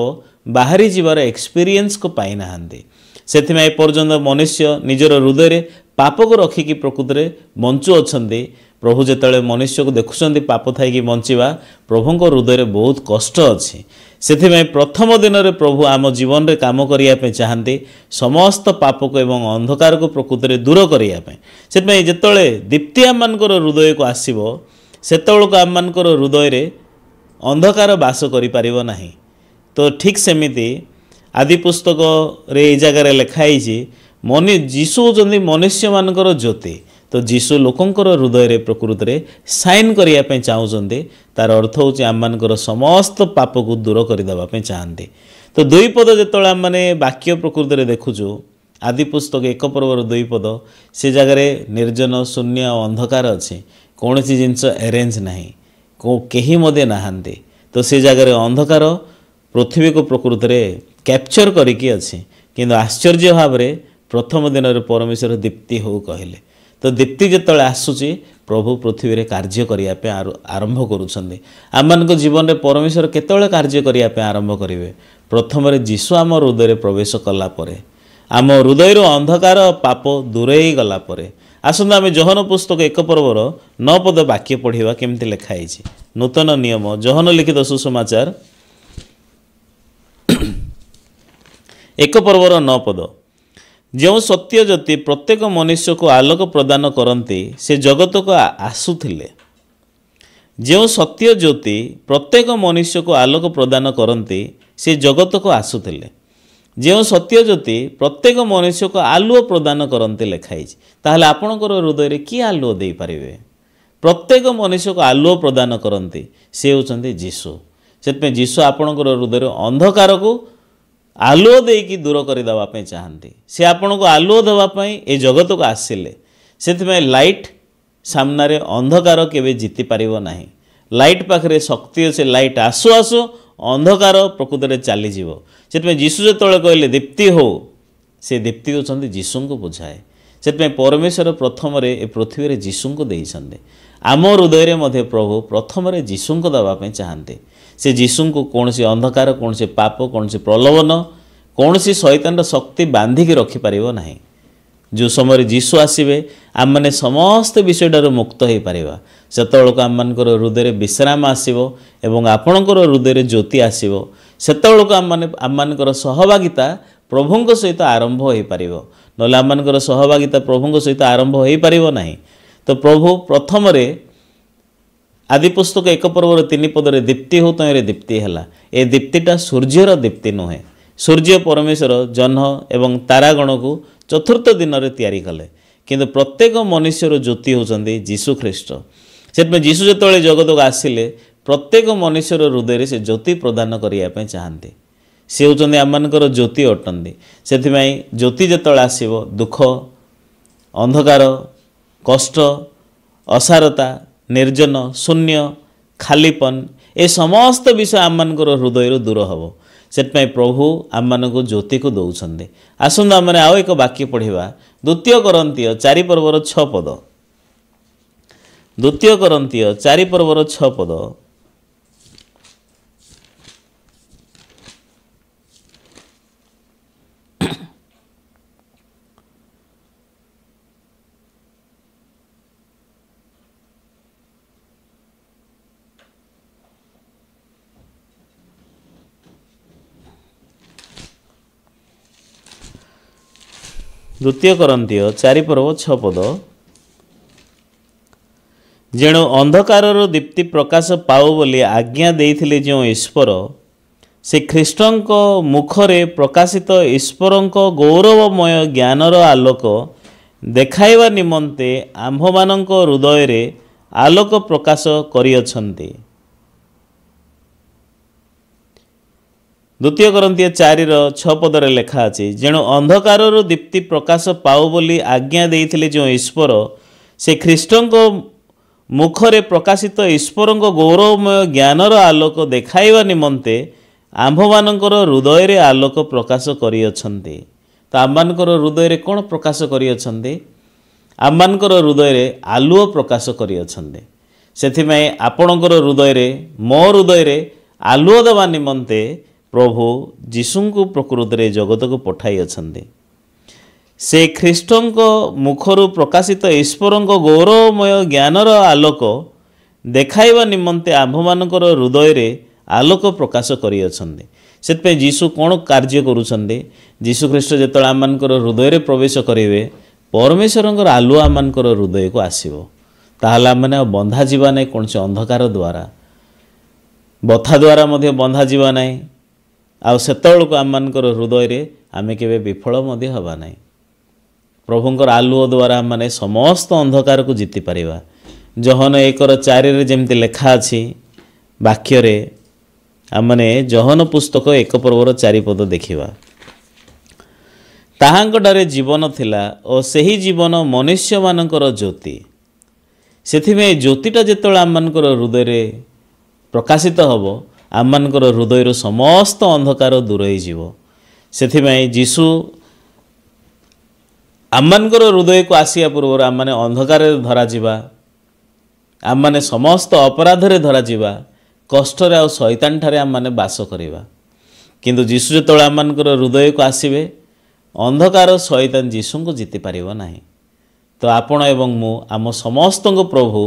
बाहरी जीवार एक्सपीरियंस को पाई नाहांती से पर्यंत मनुष्य निजर हृदय पाप को रखिकी प्रकृति में बंचु अछंती प्रभु जेतले मनुष्य को देखुंत पाप थी बंचा प्रभु हृदय बहुत कष्ट अच्छी से प्रथम दिन में प्रभु आम जीवन में काम करने चाहती समस्त पाप को एवं अंधकार को प्रकृति में दूर करने से जिते दीप्ति आम मानकर हृदय को आसो से आम मानकर हृदय अंधकार बास कर नहीं तो ठीक सेमिति आदि पुस्तक रे जगार लिखाई जीशु होचंदी मनुष्य मानकर ज्योति तो जीशु लोकंकर हृदय रे प्रकृति रे साइन करने चाहते तार अर्थ हूँ आम मानकर समस्त पाप को दूर करदेवाई चाहती तो दुई पद जो आम मैंने वाक्य प्रकृति में देखुचु आदि पुस्तक एक पर्वर दुई पद से जगार निर्जन शून्य अंधकार अच्छे कौन सी जिनस अरेंज ना कहीं मदे नहांती तो से जगार अंधकार पृथ्वी को प्रकृति में कैप्चर करिकी अच्छी किंतु आश्चर्य भाव में प्रथम दिन में परमेश्वर दीप्ति हो कहले तो दीप्ति जिते आसूची प्रभु पृथ्वी रे कार्य करने आरंभ करुँच आम मान जीवन में परमेश्वर केतବେଳେ कार्य करने आरंभ करेंगे प्रथम जीशु आम हृदय प्रवेश कलापर आम हृदय अंधकार पाप दूरे गलापर आसंत आम जोहन पुस्तक एक पर्वर 9 पद वाक्य पढ़ा केमती लिखाई नूतन नियम जोहन लिखित सुसमाचार एक पर्वर 9 पद जो सत्य ज्योति प्रत्येक मनुष्य को आलोक प्रदान करती से जगत को आसुथिले जो सत्य ज्योति प्रत्येक मनुष्य को आलोक प्रदान करती से जगत को आसुथिले जो सत्य ज्योति प्रत्येक मनुष्य को आलुओ प्रदान करती लिखाई ताहले आपणकर हृदय किए आलुओ दे पारिबे प्रत्येक मनुष्य को आलुओ प्रदान करती से होचंदी जीशु से जीशु आपणकर हृदय अंधकार को आलुओ देकी दूर करदेवाई चाहती से आपण को आलुओ देवाई ए जगत को आसिले से लाइट सामने अंधकार केवे जीति पारिबो नाही लाइट पाखरे शक्ति अच्छे लाइट आसु आसु अंधकार प्रकृति में चलीज से जीशु जो कहले दीप्ति हो से दीप्ति होचंदी जीशु को बुझाए से परमेश्वर प्रथम ए पृथ्वी में जीशु को देइछन्ते आम हृदय में प्रभु प्रथम जीशु को देवाई चाहते से जीशु को कौन सी अंधकार कौन से पाप कौन से प्रलोभन कौन सी शैतान शक्ति बांधिकी रखिपर ना जो समय जीशु आसवे आम मैंने समस्त विषयटार मुक्त हो पार से आम मानकर हृदय विश्राम आसो एवं आपणकर हृदय ज्योति आसो से आम मानकर सहभागिता प्रभु सहित आरंभ हो पार ना आम मानकर सहभागिता प्रभु सहित आरंभ हो पार ना तो प्रभु प्रथम आदि पुस्तक एक पर्वर 3 पदरे दीप्ति हो तय दीप्ति है ए दीप्तिटा सूर्यर दीप्ति नुहे सूर्य परमेश्वर जह्न एवं तारागण को चतुर्थ दिन में तैयारी कले किंतु प्रत्येक मनुष्यर ज्योति होचंदी जीशु ख्रीस्ट से जीशु जो जगत को आसिले प्रत्येक मनुष्यर हृदय से ज्योति प्रदान करने चाहती सी होचंदी आम मानकर ज्योति अटंती से ज्योति जो आसो दुख अंधकार कष्ट असारता निर्जन शून्य खालीपन ए समस्त विषय आम मानकर हृदय दूर हम से प्रभु आम मान ज्योति को दौरान आसंत आम मैंने आउ एक वाक्य पढ़ा 2 Corinth 4 पर्वर 6 पद 2 Corinth 4 पर्वर 6 पद द्वितीय Corinth 4 पर्व 6 पद जेणु अंधकारर दीप्ति प्रकाश पाओ बोली आज्ञा देइथिले जो ईश्वर से ख्रीष्टंक मुखरे प्रकाशित ईश्वरंक गौरवमय ज्ञानर आलोक देखाइबा निमंते आम्भमानंक हृदय रे आलोक प्रकाश करियछन्ति। द्वितीय कोरिन्थियो 4:6 पदरे लेखा अछि जेणु अंधकारर दीप्ति प्रकाश पाओ बोली आज्ञा देइथिले जो ईश्वर से ख्रीष्टंक मुखरे प्रकाशित ईश्वरंक गौरवमय ज्ञानर आलोक देखाइबा निमंते आम्भमानंकर हृदय रे आलोक प्रकाश करियछन्ति। तो आम्भमानकर हृदय रे कोन प्रकाश करियछन्ति? आम्भमानकर हृदय रे आलुओ प्रकाश करियछन्ति। सेथिमै आपणकर हृदय रे मो हृदय रे आलुओ देवा निमंते प्रभु जीशुଙ୍କୁ प्रकृति जगत को पठाई अछन्ति। से ख्रीष्टंक मुखरु प्रकाशित ईश्वरंक गौरवमय ज्ञानर आलोक देखाइबा निमंते आम्भमानकर हृदय रे आलोक प्रकाश करियछन्ति। सेतपे जीशु कोन कार्य करूछन्ति? जीशु ख्रीष्ट जेतळे आम्मानकर हृदय रे प्रवेश करिवे परमेश्वरंकर आलुआ आम्मानकर हृदय को आसीबो। ताहाले आमने बंधा जीवा नै कोनसे अंधकार द्वारा बथा द्वारा मध्ये बंधा जीवा नै आउ सेतळको आम्मानकर हृदय रे आमे केबे विफल मध्ये हबा नै। प्रभुंकर आलुओ द्वारा माने समस्त अंधकार को जीति पारिबा। जहन 1:4 रे जेमति लेखा अछि वाक्य रे आमने जहन पुस्तक 1 पर्वर 4 पद देखिबा। ताहांकटारे जीवन थिला और सही जीवन मनुष्य मानकर ज्योति। सेथिमे ज्योतिटा जेतळे आममानकर हृदय रे प्रकाशित हबो आममानकर हृदय रो समस्त अंधकार दूर होई जीवो। सेथिमे जीशु आममानकर हृदय को आसिया पूर्व आम मैंने अंधकार धरा जावा आम मैंने समस्त अपराध रे धरा जावा कष्ट आ शैतान ठारे आम मैंने बास करवा। किंतु जीशु जो आममानकर हृदय को आसवे अंधकार शैतान जीशु को जीति पारिबो नाही। तो आपण एवं मु आम समस्त को प्रभु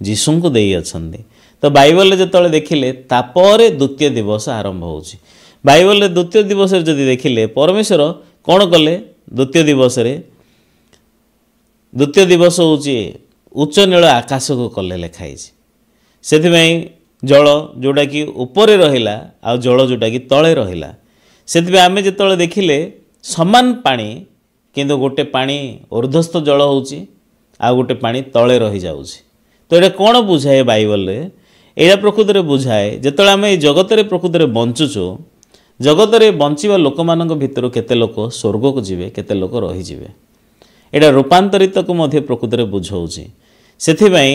जीशु को देई अछंती। तो बाइबल जो देखिले तापर द्वितीय दिवस आरंभ होउछि। बाइबल द्वितीय दिवस जदि देखिले परमेश्वर कौन कले? द्वितीय दिवस हूँ उच्च नील आकाश को कले लिखाई से जल जोटा कि ऊपर रहिला आ जल जोटा कि तले रहिला। से आम जो देखिले समान पानी किंतु गोटे पानी ऊर्ध्वस्थ जल होउची आ गोटे पानी तले रही जाउची। तो ये कौन बुझाए बाइबल रे? एटा प्रकृति रे बुझाए जेतले आम जगत रे प्रकृति रे बंचुचु जगत रे बंचिबा लोक मानक भितर केते लोक स्वर्ग को जिवे केते लोक रही जिवे। एटा रूपांतरित को मध्य प्रकृति रे बुझाउची। सेथिबाई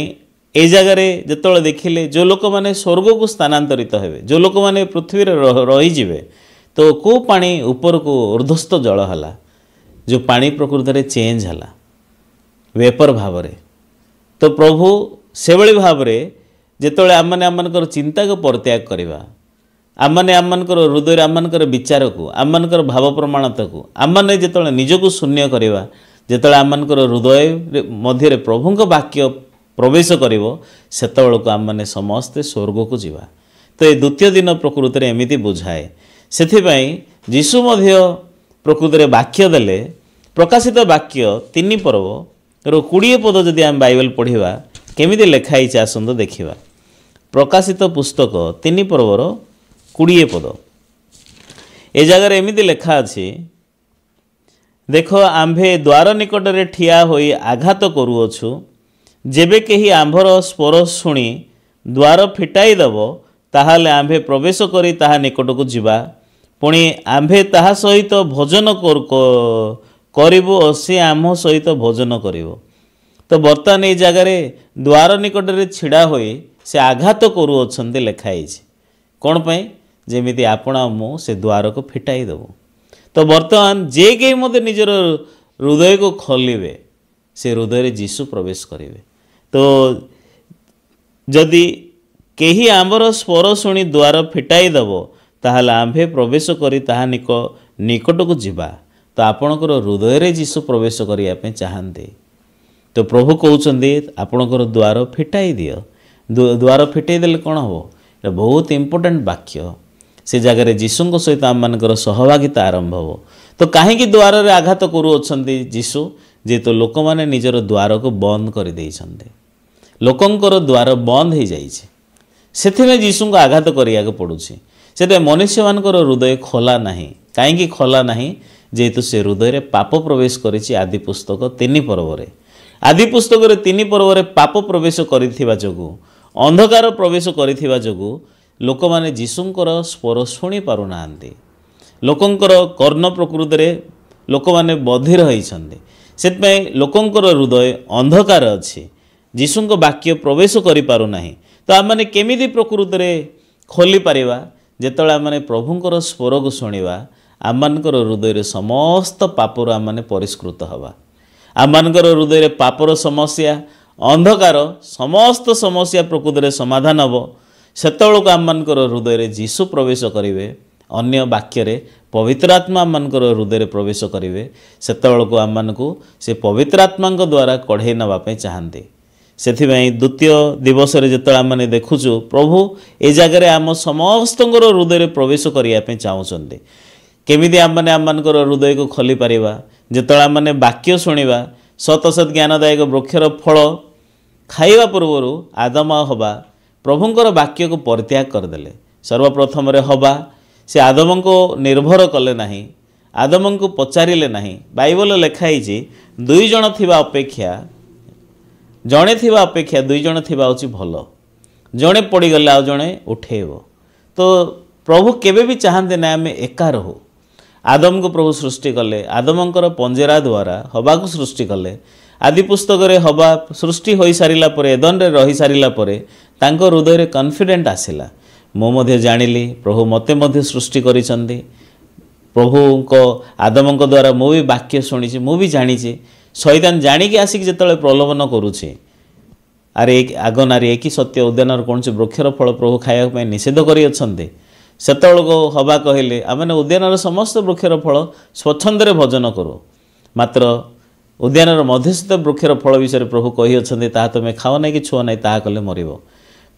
ए जगह रे जेतले देखिले जो लोक माने स्वर्ग को स्थानांतरित हेबे जो लोक माने पृथ्वी रे रही जिवे तो को पानी ऊपर को ऊर्ध्वस्थ जल हला जो पानी प्रकृति रे चेंज हला वेपर भाव रे। तो प्रभु से भली भाव रे जेतले आम माने आमनकर चिंता को परित्याग करबा आम माने आमनकर हृदय आमनकर विचार को आमनकर भाव प्रमाणता को आम माने जेतले निजको शून्य करबा जेतले आमनकर हृदय मध्य रे प्रभुंक वाक्य प्रवेश करिवो सेतबेलको आम माने समस्ते स्वर्ग को जीवा। तो ये द्वितीय दिन प्रकृति रे एमिति बुझाए। सेथिबाई जीशु मध्य प्रकृति रे वाक्य देले प्रकाशित वाक्य 3 पर्व रो 20 पद जदि आम बाइबल पढ़िबा केमिति लेखाई छै आसंतो देखिबा। प्रकाशित पुस्तक 3 पर्वर 20 पद ए जगह एमिति लेखा अछि देख आम्भे द्वार निकट रे ठिया होई आघात करूअछु जेबे केही आम्भर स्वर शुणी द्वार फिटाई देव ताहाले आम्भे प्रवेश करी ताहा निकट को जीवा पुणी आम्भे ताहा सहित भोजन करिबो और से आम सहित भोजन करिबो। तो बर्तमान ये जगह द्वार निकट रे छिड़ा होई से आघात करूअछन्ति लेखाई कौन पाई जेमिति आपण मु से द्वार को फिटाई देबो। तो बर्तमान जे के मते निजर हृदय को खोलिबे से हृदय रे जीशु प्रवेश करिवे। तो जदि केही आमर स्वर शुणी द्वार फिटाई देव ताहाले आम्भे प्रवेश करी ताहा निकट को जीवा। तो आपणकर हृदय रे जीशु प्रवेश करिया पे चाहते। तो प्रभु कहउछन्ति आपणकर द्वार फिटाई दियो। द्वार फिटाई देले कौन हो? बहुत इंपोर्टेंट वाक्य। से जगह रे जीशु सहित आम मानकर सहभागिता आरंभ हो। तो कहीं द्वार रे आघात करूअछन्ति जीशु जे तो लोक माने निजर द्वार को बंद कर देइछन्ते। ଲୋକଙ୍କର ଦ୍ୱାର ବନ୍ଦ ହୋଇଯାଇଛି। ସେଥିପାଇଁ ଯୀଶୁଙ୍କୁ ଆଘାତ କରିବାକୁ ପଡ଼ୁଛି। ସେଥିପାଇଁ ମନୁଷ୍ୟମାନଙ୍କର ହୃଦୟ ଖୋଲା ନାହିଁ। କାହିଁକି ଖୋଲା ନାହିଁ? ଯେହେତୁ ସେ ହୃଦୟରେ ପାପ ପ୍ରବେଶ କରିଛି ଆଦି ପୁସ୍ତକ 3 ପର୍ବରେ। ଆଦି ପୁସ୍ତକରେ 3 ପର୍ବରେ ପାପ ପ୍ରବେଶ କରିଥିବା ଯୋଗୁଁ, ଅନ୍ଧକାର ପ୍ରବେଶ କରିଥିବା ଯୋଗୁଁ ଲୋକମାନେ ଯୀଶୁଙ୍କର ସ୍ୱର ଶୁଣି ପାରୁନାହାନ୍ତି। ଲୋକଙ୍କର କର୍ଣ୍ଣ ପ୍ରକୃତରେ ଲୋକମାନେ ବଧିର ହୋଇଛନ୍ତି। ସେଥିପାଇଁ ଲୋକଙ୍କର ହୃଦୟ ଅନ୍ଧକାର ଅଛି, ଯୀଶୁଙ୍କ ବାକ୍ୟ ପ୍ରବେଶ କରିପାରୁନାହିଁ। ତ ଆମମାନେ କେମିତି ପ୍ରକୃତରେ ଖୋଲିପାରିବା? ଯେତେବେଳେ ଆମମାନେ ପ୍ରଭୁଙ୍କର ସ୍ୱରକୁ ଶୁଣିବା, ଆମମାନଙ୍କର ହୃଦୟରେ ସମସ୍ତ ପାପରୁ ଆମମାନେ ପରିଷ୍କୃତ ହେବା। ଆମମାନଙ୍କର ହୃଦୟରେ ପାପର ସମସ୍ୟା, ଅନ୍ଧକାର ସମସ୍ତ ସମସ୍ୟା ପ୍ରକୃତରେ ସମାଧାନ ହେବ। ସେତେବେଳକୁ ଆମମାନଙ୍କର ହୃଦୟରେ ଯୀଶୁ ପ୍ରବେଶ କରିବେ। ଅନ୍ୟ ବାକ୍ୟରେ ପବିତ୍ର ଆତ୍ମା ଆମମାନଙ୍କର ହୃଦୟରେ ପ୍ରବେଶ କରିବେ। ସେତେବେଳକୁ ଆମମାନଙ୍କୁ ସେ ପବିତ୍ର ଆତ୍ମାଙ୍କ ଦ୍ୱାରା କଢ଼େଇ ନେବା ପାଇଁ ଚାହାନ୍ତି। ସେଥିପାଇଁ ଦ୍ୱିତୀୟ ଦିବସରେ ଯେତେବେଳେ ଆମେ ଦେଖୁଛୁ, ପ୍ରଭୁ ଏ ଜାଗାରେ ଆମ ସମସ୍ତଙ୍କର ହୃଦୟରେ ପ୍ରବେଶ କରିବା ପାଇଁ ଚାହୁଁଛନ୍ତି। କେମିତି ଆମମାନେ ଆମମାନଙ୍କର ହୃଦୟକୁ ଖୋଲିପାରିବା? ଯେତେବେଳେ ଆମମାନେ ବାକ୍ୟ ଶୁଣିବା, ସତ ସତ ଜ୍ଞାନଦାୟକ ବୃକ୍ଷର ଫଳ ଖାଇବା ପୂର୍ବରୁ ଆଦମ ଆଉ ହବା ପ୍ରଭୁଙ୍କର ବାକ୍ୟକୁ ପରିତ୍ୟାଗ କରିଦେଲେ। ସର୍ବପ୍ରଥମରେ ହବା ସେ ଆଦମଙ୍କୁ ନିର୍ଭର କଲେ ନାହିଁ, ଆଦମଙ୍କୁ ପଚାରିଲେ ନାହିଁ। ବାଇବଲରେ ଲେଖା ହେଇଛି, ଦୁଇ ଜଣ ଥିବା ଅପେକ୍ଷା ଜଣେ ଥିବା ଅପେକ୍ଷା ଦୁଇ ଜଣ ଥିବା ହେଉଛି ଭଲ। ଜଣେ ପଡ଼ିଗଲେ ଆଉ ଜଣେ ଉଠେଇବ। ତ ପ୍ରଭୁ କେବେ ବି ଚାହାନ୍ତି ନା ଆମେ ଏକା ରହୁ। ଆଦମକୁ ପ୍ରଭୁ ସୃଷ୍ଟି କଲେ, ଆଦମଙ୍କର ପଞ୍ଜରା ଦ୍ୱାରା ହବାକୁ ସୃଷ୍ଟି କଲେ। ଆଦି ପୁସ୍ତକରେ ହବା ସୃଷ୍ଟି ହୋଇସାରିଲା ପରେ, ଏଦନରେ ରହିସାରିଲା ପରେ ତାଙ୍କ ହୃଦୟରେ କନଫିଡେଣ୍ଟ ଆସିଲା, ମୁଁ ମଧ୍ୟ ଜାଣିଲି ପ୍ରଭୁ ମୋତେ ମଧ୍ୟ ସୃଷ୍ଟି କରିଛନ୍ତି। ପ୍ରଭୁଙ୍କ ଆଦମଙ୍କ ଦ୍ୱାରା ମୁଁ ବି ବାକ୍ୟ ଶୁଣିଛି, ମୁଁ ବି ଜାଣିଛି। ଶୈତାନ ଜାଣିକି ଆସିକି ଯେତେବେଳେ ପ୍ରଲୋଭନ କରୁଛି, ଆରେ ଆଗ ନାରୀ ଏକି ସତ୍ୟ ଉଦ୍ୟାନର କୌଣସି ବୃକ୍ଷର ଫଳ ପ୍ରଭୁ ଖାଇବା ପାଇଁ ନିଷେଧ କରିଅଛନ୍ତି। ସେତେବେଳକୁ ହବା କହିଲେ, ଆମେ ଉଦ୍ୟାନର ସମସ୍ତ ବୃକ୍ଷର ଫଳ ସ୍ୱଚ୍ଛନ୍ଦରେ ଭୋଜନ କରୁ, ମାତ୍ର ଉଦ୍ୟାନର ମଧ୍ୟସ୍ଥିତ ବୃକ୍ଷର ଫଳ ବିଷୟରେ ପ୍ରଭୁ କହିଅଛନ୍ତି, ତାହା ତୁମେ ଖାଅ ନାହିଁ କି ଛୁଅ ନାହିଁ, ତାହା କଲେ ମରିବ।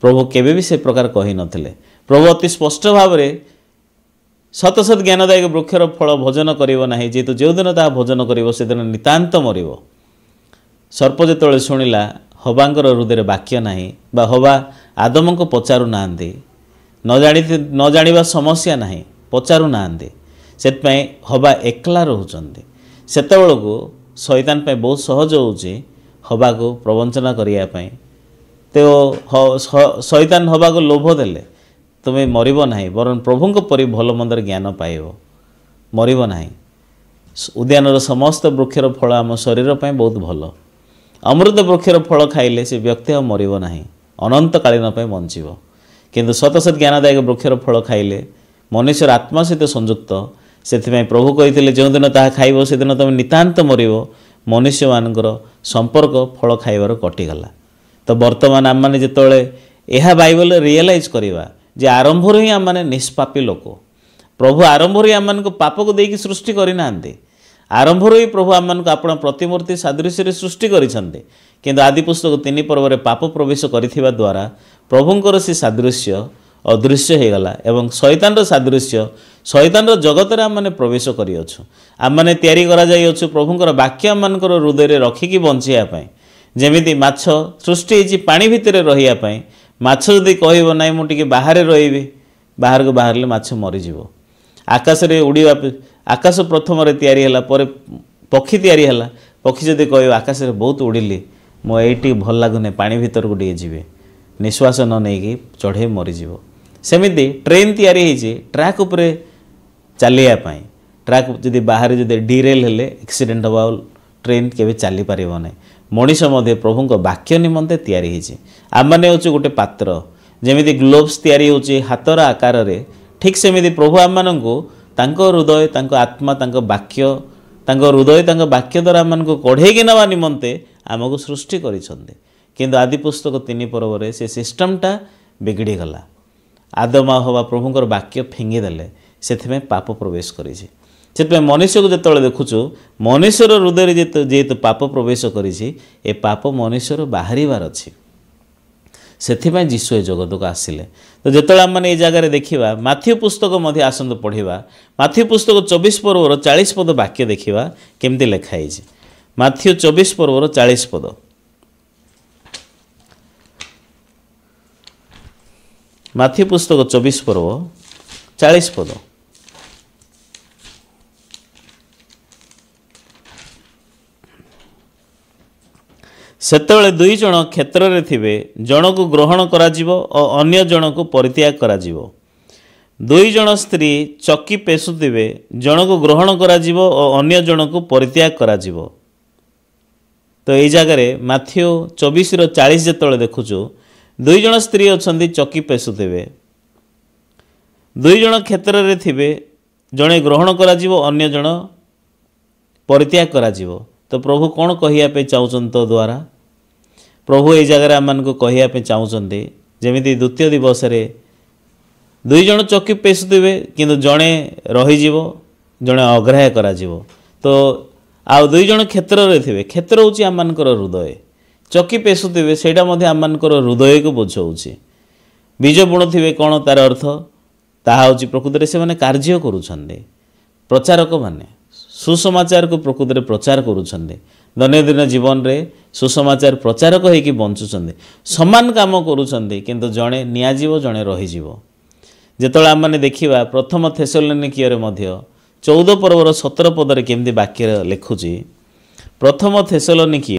ପ୍ରଭୁ କେବେ ବି ସେ ପ୍ରକାର କହିନଥିଲେ। ପ୍ରଭୁ ଅତି ସ୍ପଷ୍ଟ ଭାବରେ ସତ ସତ ଜ୍ଞାନଦାୟକ ବୃକ୍ଷର ଫଳ ଭୋଜନ କରିବ ନାହିଁ, ଯେହେତୁ ଯେଉଁଦିନ ତାହା ଭୋଜନ କରିବ ସେଦିନ ନିତାନ୍ତ ମରିବ। ସର୍ପ ଯେତେବେଳେ ଶୁଣିଲା ହବାଙ୍କର ହୃଦୟରେ ବାକ୍ୟ ନାହିଁ, ବା ହବା ଆଦମଙ୍କୁ ପଚାରୁନାହାନ୍ତି, ନ ଜାଣିବା ସମସ୍ୟା ନାହିଁ, ପଚାରୁନାହାନ୍ତି, ସେଥିପାଇଁ ହବା ଏକଲା ରହୁଛନ୍ତି। ସେତେବେଳକୁ ଶୈତାନ ପାଇଁ ବହୁତ ସହଜ ହେଉଛି ହବାକୁ ପ୍ରବଞ୍ଚନା କରିବା ପାଇଁ। ତ ଶୈତାନ ହବାକୁ ଲୋଭ ଦେଲେ, ତୁମେ ମରିବ ନାହିଁ, ବରଂ ପ୍ରଭୁଙ୍କ ପରି ଭଲ ମନ୍ଦର ଜ୍ଞାନ ପାଇବ, ମରିବ ନାହିଁ। ଉଦ୍ୟାନର ସମସ୍ତ ବୃକ୍ଷର ଫଳ ଆମ ଶରୀର ପାଇଁ ବହୁତ ଭଲ। ଅମୃତ ବୃକ୍ଷର ଫଳ ଖାଇଲେ ସେ ବ୍ୟକ୍ତି ଆଉ ମରିବ ନାହିଁ, ଅନନ୍ତକାଳୀନ ପାଇଁ ବଞ୍ଚିବ। କିନ୍ତୁ ସତ ସତ ଜ୍ଞାନଦାୟକ ବୃକ୍ଷର ଫଳ ଖାଇଲେ ମନୁଷ୍ୟର ଆତ୍ମା ସହିତ ସଂଯୁକ୍ତ। ସେଥିପାଇଁ ପ୍ରଭୁ କହିଥିଲେ, ଯେଉଁଦିନ ତାହା ଖାଇବ ସେଦିନ ତୁମେ ନିତାନ୍ତ ମରିବ। ମନୁଷ୍ୟମାନଙ୍କର ସମ୍ପର୍କ ଫଳ ଖାଇବାର କଟିଗଲା। ତ ବର୍ତ୍ତମାନ ଆମମାନେ ଯେତେବେଳେ ଏହା ବାଇବଲରେ ରିଏଲାଇଜ୍ କରିବା ଯେ ଆରମ୍ଭରୁ ହିଁ ଆମମାନେ ନିଷ୍ପାପୀ ଲୋକ, ପ୍ରଭୁ ଆରମ୍ଭରୁ ହିଁ ଆମମାନଙ୍କୁ ପାପକୁ ଦେଇକି ସୃଷ୍ଟି କରିନାହାନ୍ତି। ଆରମ୍ଭରୁ ହିଁ ପ୍ରଭୁ ଆମମାନଙ୍କୁ ଆପଣ ପ୍ରତିମୂର୍ତ୍ତି ସାଦୃଶ୍ୟରେ ସୃଷ୍ଟି କରିଛନ୍ତି। କିନ୍ତୁ ଆଦି ପୁସ୍ତକ 3 ପର୍ବରେ ପାପ ପ୍ରବେଶ କରିଥିବା ଦ୍ୱାରା ପ୍ରଭୁଙ୍କର ସେ ସାଦୃଶ୍ୟ ଅଦୃଶ୍ୟ ହୋଇଗଲା ଏବଂ ଶୈତାନର ସାଦୃଶ୍ୟ, ଶୈତାନର ଜଗତରେ ଆମମାନେ ପ୍ରବେଶ କରିଅଛୁ। ଆମମାନେ ତିଆରି କରାଯାଇଅଛୁ ପ୍ରଭୁଙ୍କର ବାକ୍ୟ ଆମମାନଙ୍କର ହୃଦୟରେ ରଖିକି ବଞ୍ଚିବା ପାଇଁ। ଯେମିତି ମାଛ ସୃଷ୍ଟି ହେଇଛି ପାଣି ଭିତରେ ରହିବା ପାଇଁ। ମାଛ ଯଦି କହିବ ନାହିଁ ମୁଁ ଟିକେ ବାହାରେ ରହିବି, ବାହାରକୁ ବାହାରିଲେ ମାଛ ମରିଯିବ। ଆକାଶରେ ଉଡ଼ିବା, ଆକାଶ ପ୍ରଥମରେ ତିଆରି ହେଲା, ପରେ ପକ୍ଷୀ ତିଆରି ହେଲା। ପକ୍ଷୀ ଯଦି କହିବ ଆକାଶରେ ବହୁତ ଉଡ଼ିଲି, ମୁଁ ଏଇଠି ଭଲ ଲାଗୁନି, ପାଣି ଭିତରକୁ ଟିକେ ଯିବେ, ନିଶ୍ୱାସ ନ ନେଇକି ଚଢ଼େଇ ମରିଯିବ। ସେମିତି ଟ୍ରେନ୍ ତିଆରି ହେଇଛି ଟ୍ରାକ୍ ଉପରେ ଚାଲିବା ପାଇଁ। ଟ୍ରାକ୍ ଯଦି ବାହାରେ ଯଦି ଡିରେଲ୍ ହେଲେ ଆକ୍ସିଡେଣ୍ଟ ହେବ, ଆଉ ଟ୍ରେନ୍ କେବେ ଚାଲିପାରିବ ନାହିଁ। ମଣିଷ ମଧ୍ୟ ପ୍ରଭୁଙ୍କ ବାକ୍ୟ ନିମନ୍ତେ ତିଆରି ହେଇଛି। ଆମମାନେ ହେଉଛୁ ଗୋଟେ ପାତ୍ର। ଯେମିତି ଗ୍ଲୋଭ୍ସ ତିଆରି ହେଉଛି ହାତର ଆକାରରେ, ଠିକ୍ ସେମିତି ପ୍ରଭୁ ଆମମାନଙ୍କୁ ତାଙ୍କ ହୃଦୟ, ତାଙ୍କ ଆତ୍ମା, ତାଙ୍କ ବାକ୍ୟ, ତାଙ୍କ ହୃଦୟ, ତାଙ୍କ ବାକ୍ୟ ଦ୍ୱାରା ଆମମାନଙ୍କୁ କଢ଼େଇକି ନେବା ନିମନ୍ତେ ଆମକୁ ସୃଷ୍ଟି କରିଛନ୍ତି। କିନ୍ତୁ ଆଦି ପୁସ୍ତକ 3 ପର୍ବରେ ସେ ସିଷ୍ଟମଟା ବିଗିଡ଼ିଗଲା। ଆଦମ ହବା ପ୍ରଭୁଙ୍କର ବାକ୍ୟ ଫିଙ୍ଗିଦେଲେ, ସେଥିପାଇଁ ପାପ ପ୍ରବେଶ କରିଛି। ସେଥିପାଇଁ ମନୁଷ୍ୟକୁ ଯେତେବେଳେ ଦେଖୁଛୁ, ମନୁଷ୍ୟର ହୃଦୟରେ ଯେହେତୁ ପାପ ପ୍ରବେଶ କରିଛି, ଏ ପାପ ମନୁଷ୍ୟର ବାହାରିବାର ଅଛି। ସେଥିପାଇଁ ଯୀଶୁ ଏ ଜଗତକୁ ଆସିଲେ। ତ ଯେତେବେଳେ ଆମମାନେ ଏ ଜାଗାରେ ଦେଖିବା, ମାଥ୍ୟୁ ପୁସ୍ତକ ମଧ୍ୟ ଆସନ୍ତୁ ପଢ଼ିବା। ମାଥ୍ୟୁ ପୁସ୍ତକ 24 ପର୍ବର 40 ପଦ ବାକ୍ୟ ଦେଖିବା କେମିତି ଲେଖା ହେଇଛି। ମାଥ୍ୟୁ 24 ପର୍ବର 40 ପଦ। ମାଥ୍ୟୁ ପୁସ୍ତକ 24 ପର୍ବ 40 ପଦ। ସେତେବେଳେ ଦୁଇ ଜଣ କ୍ଷେତ୍ରରେ ଥିବେ, ଜଣକୁ ଗ୍ରହଣ କରାଯିବ ଓ ଅନ୍ୟ ଜଣକୁ ପରିତ୍ୟାଗ କରାଯିବ। ଦୁଇ ଜଣ ସ୍ତ୍ରୀ ଚକି ପେଷୁଥିବେ, ଜଣକୁ ଗ୍ରହଣ କରାଯିବ ଓ ଅନ୍ୟ ଜଣକୁ ପରିତ୍ୟାଗ କରାଯିବ। ତ ଏଇ ଜାଗାରେ ମାଥ୍ୟୁ 24:40 ଯେତେବେଳେ ଦେଖୁଛୁ, ଦୁଇ ଜଣ ସ୍ତ୍ରୀ ଅଛନ୍ତି ଚକି ପେଷୁଥିବେ, ଦୁଇ ଜଣ କ୍ଷେତ୍ରରେ ଥିବେ, ଜଣେ ଗ୍ରହଣ କରାଯିବ, ଅନ୍ୟ ଜଣ ପରିତ୍ୟାଗ କରାଯିବ। ତ ପ୍ରଭୁ କ'ଣ କହିବା ପାଇଁ ଚାହୁଁଛନ୍ତି ତ ଦ୍ୱାରା? ପ୍ରଭୁ ଏଇ ଜାଗାରେ ଆମମାନଙ୍କୁ କହିବା ପାଇଁ ଚାହୁଁଛନ୍ତି, ଯେମିତି ଦ୍ୱିତୀୟ ଦିବସରେ ଦୁଇ ଜଣ ଚକି ପେଷୁଥିବେ କିନ୍ତୁ ଜଣେ ରହିଯିବ, ଜଣେ ଅଗ୍ରାହ୍ୟ କରାଯିବ। ତ ଆଉ ଦୁଇ ଜଣ କ୍ଷେତ୍ରରେ ଥିବେ, କ୍ଷେତ୍ର ହେଉଛି ଆମମାନଙ୍କର ହୃଦୟ। ଚକି ପେଷୁଥିବେ ସେଇଟା ମଧ୍ୟ ଆମମାନଙ୍କର ହୃଦୟକୁ ବୁଝାଉଛି। ବୀଜ ବୁଣୁଥିବେ କ'ଣ ତା'ର ଅର୍ଥ? ତାହା ହେଉଛି ପ୍ରକୃତରେ ସେମାନେ କାର୍ଯ୍ୟ କରୁଛନ୍ତି, ପ୍ରଚାରକମାନେ ସୁସମାଚାରକୁ ପ୍ରକୃତରେ ପ୍ରଚାର କରୁଛନ୍ତି। ଦୈନନ୍ଦିନ ଜୀବନରେ ସୁସମାଚାର ପ୍ରଚାରକ ହୋଇକି ବଞ୍ଚୁଛନ୍ତି, ସମାନ କାମ କରୁଛନ୍ତି, କିନ୍ତୁ ଜଣେ ନିଆଯିବ, ଜଣେ ରହିଯିବ। ଯେତେବେଳେ ଆମମାନେ ଦେଖିବା ପ୍ରଥମ ଥେସଲୋନିକିୟରେ ମଧ୍ୟ 14 ପର୍ବର 17 ପଦରେ କେମିତି ବାକ୍ୟ ଲେଖୁଛି, ପ୍ରଥମ ଥେସଲୋନିକି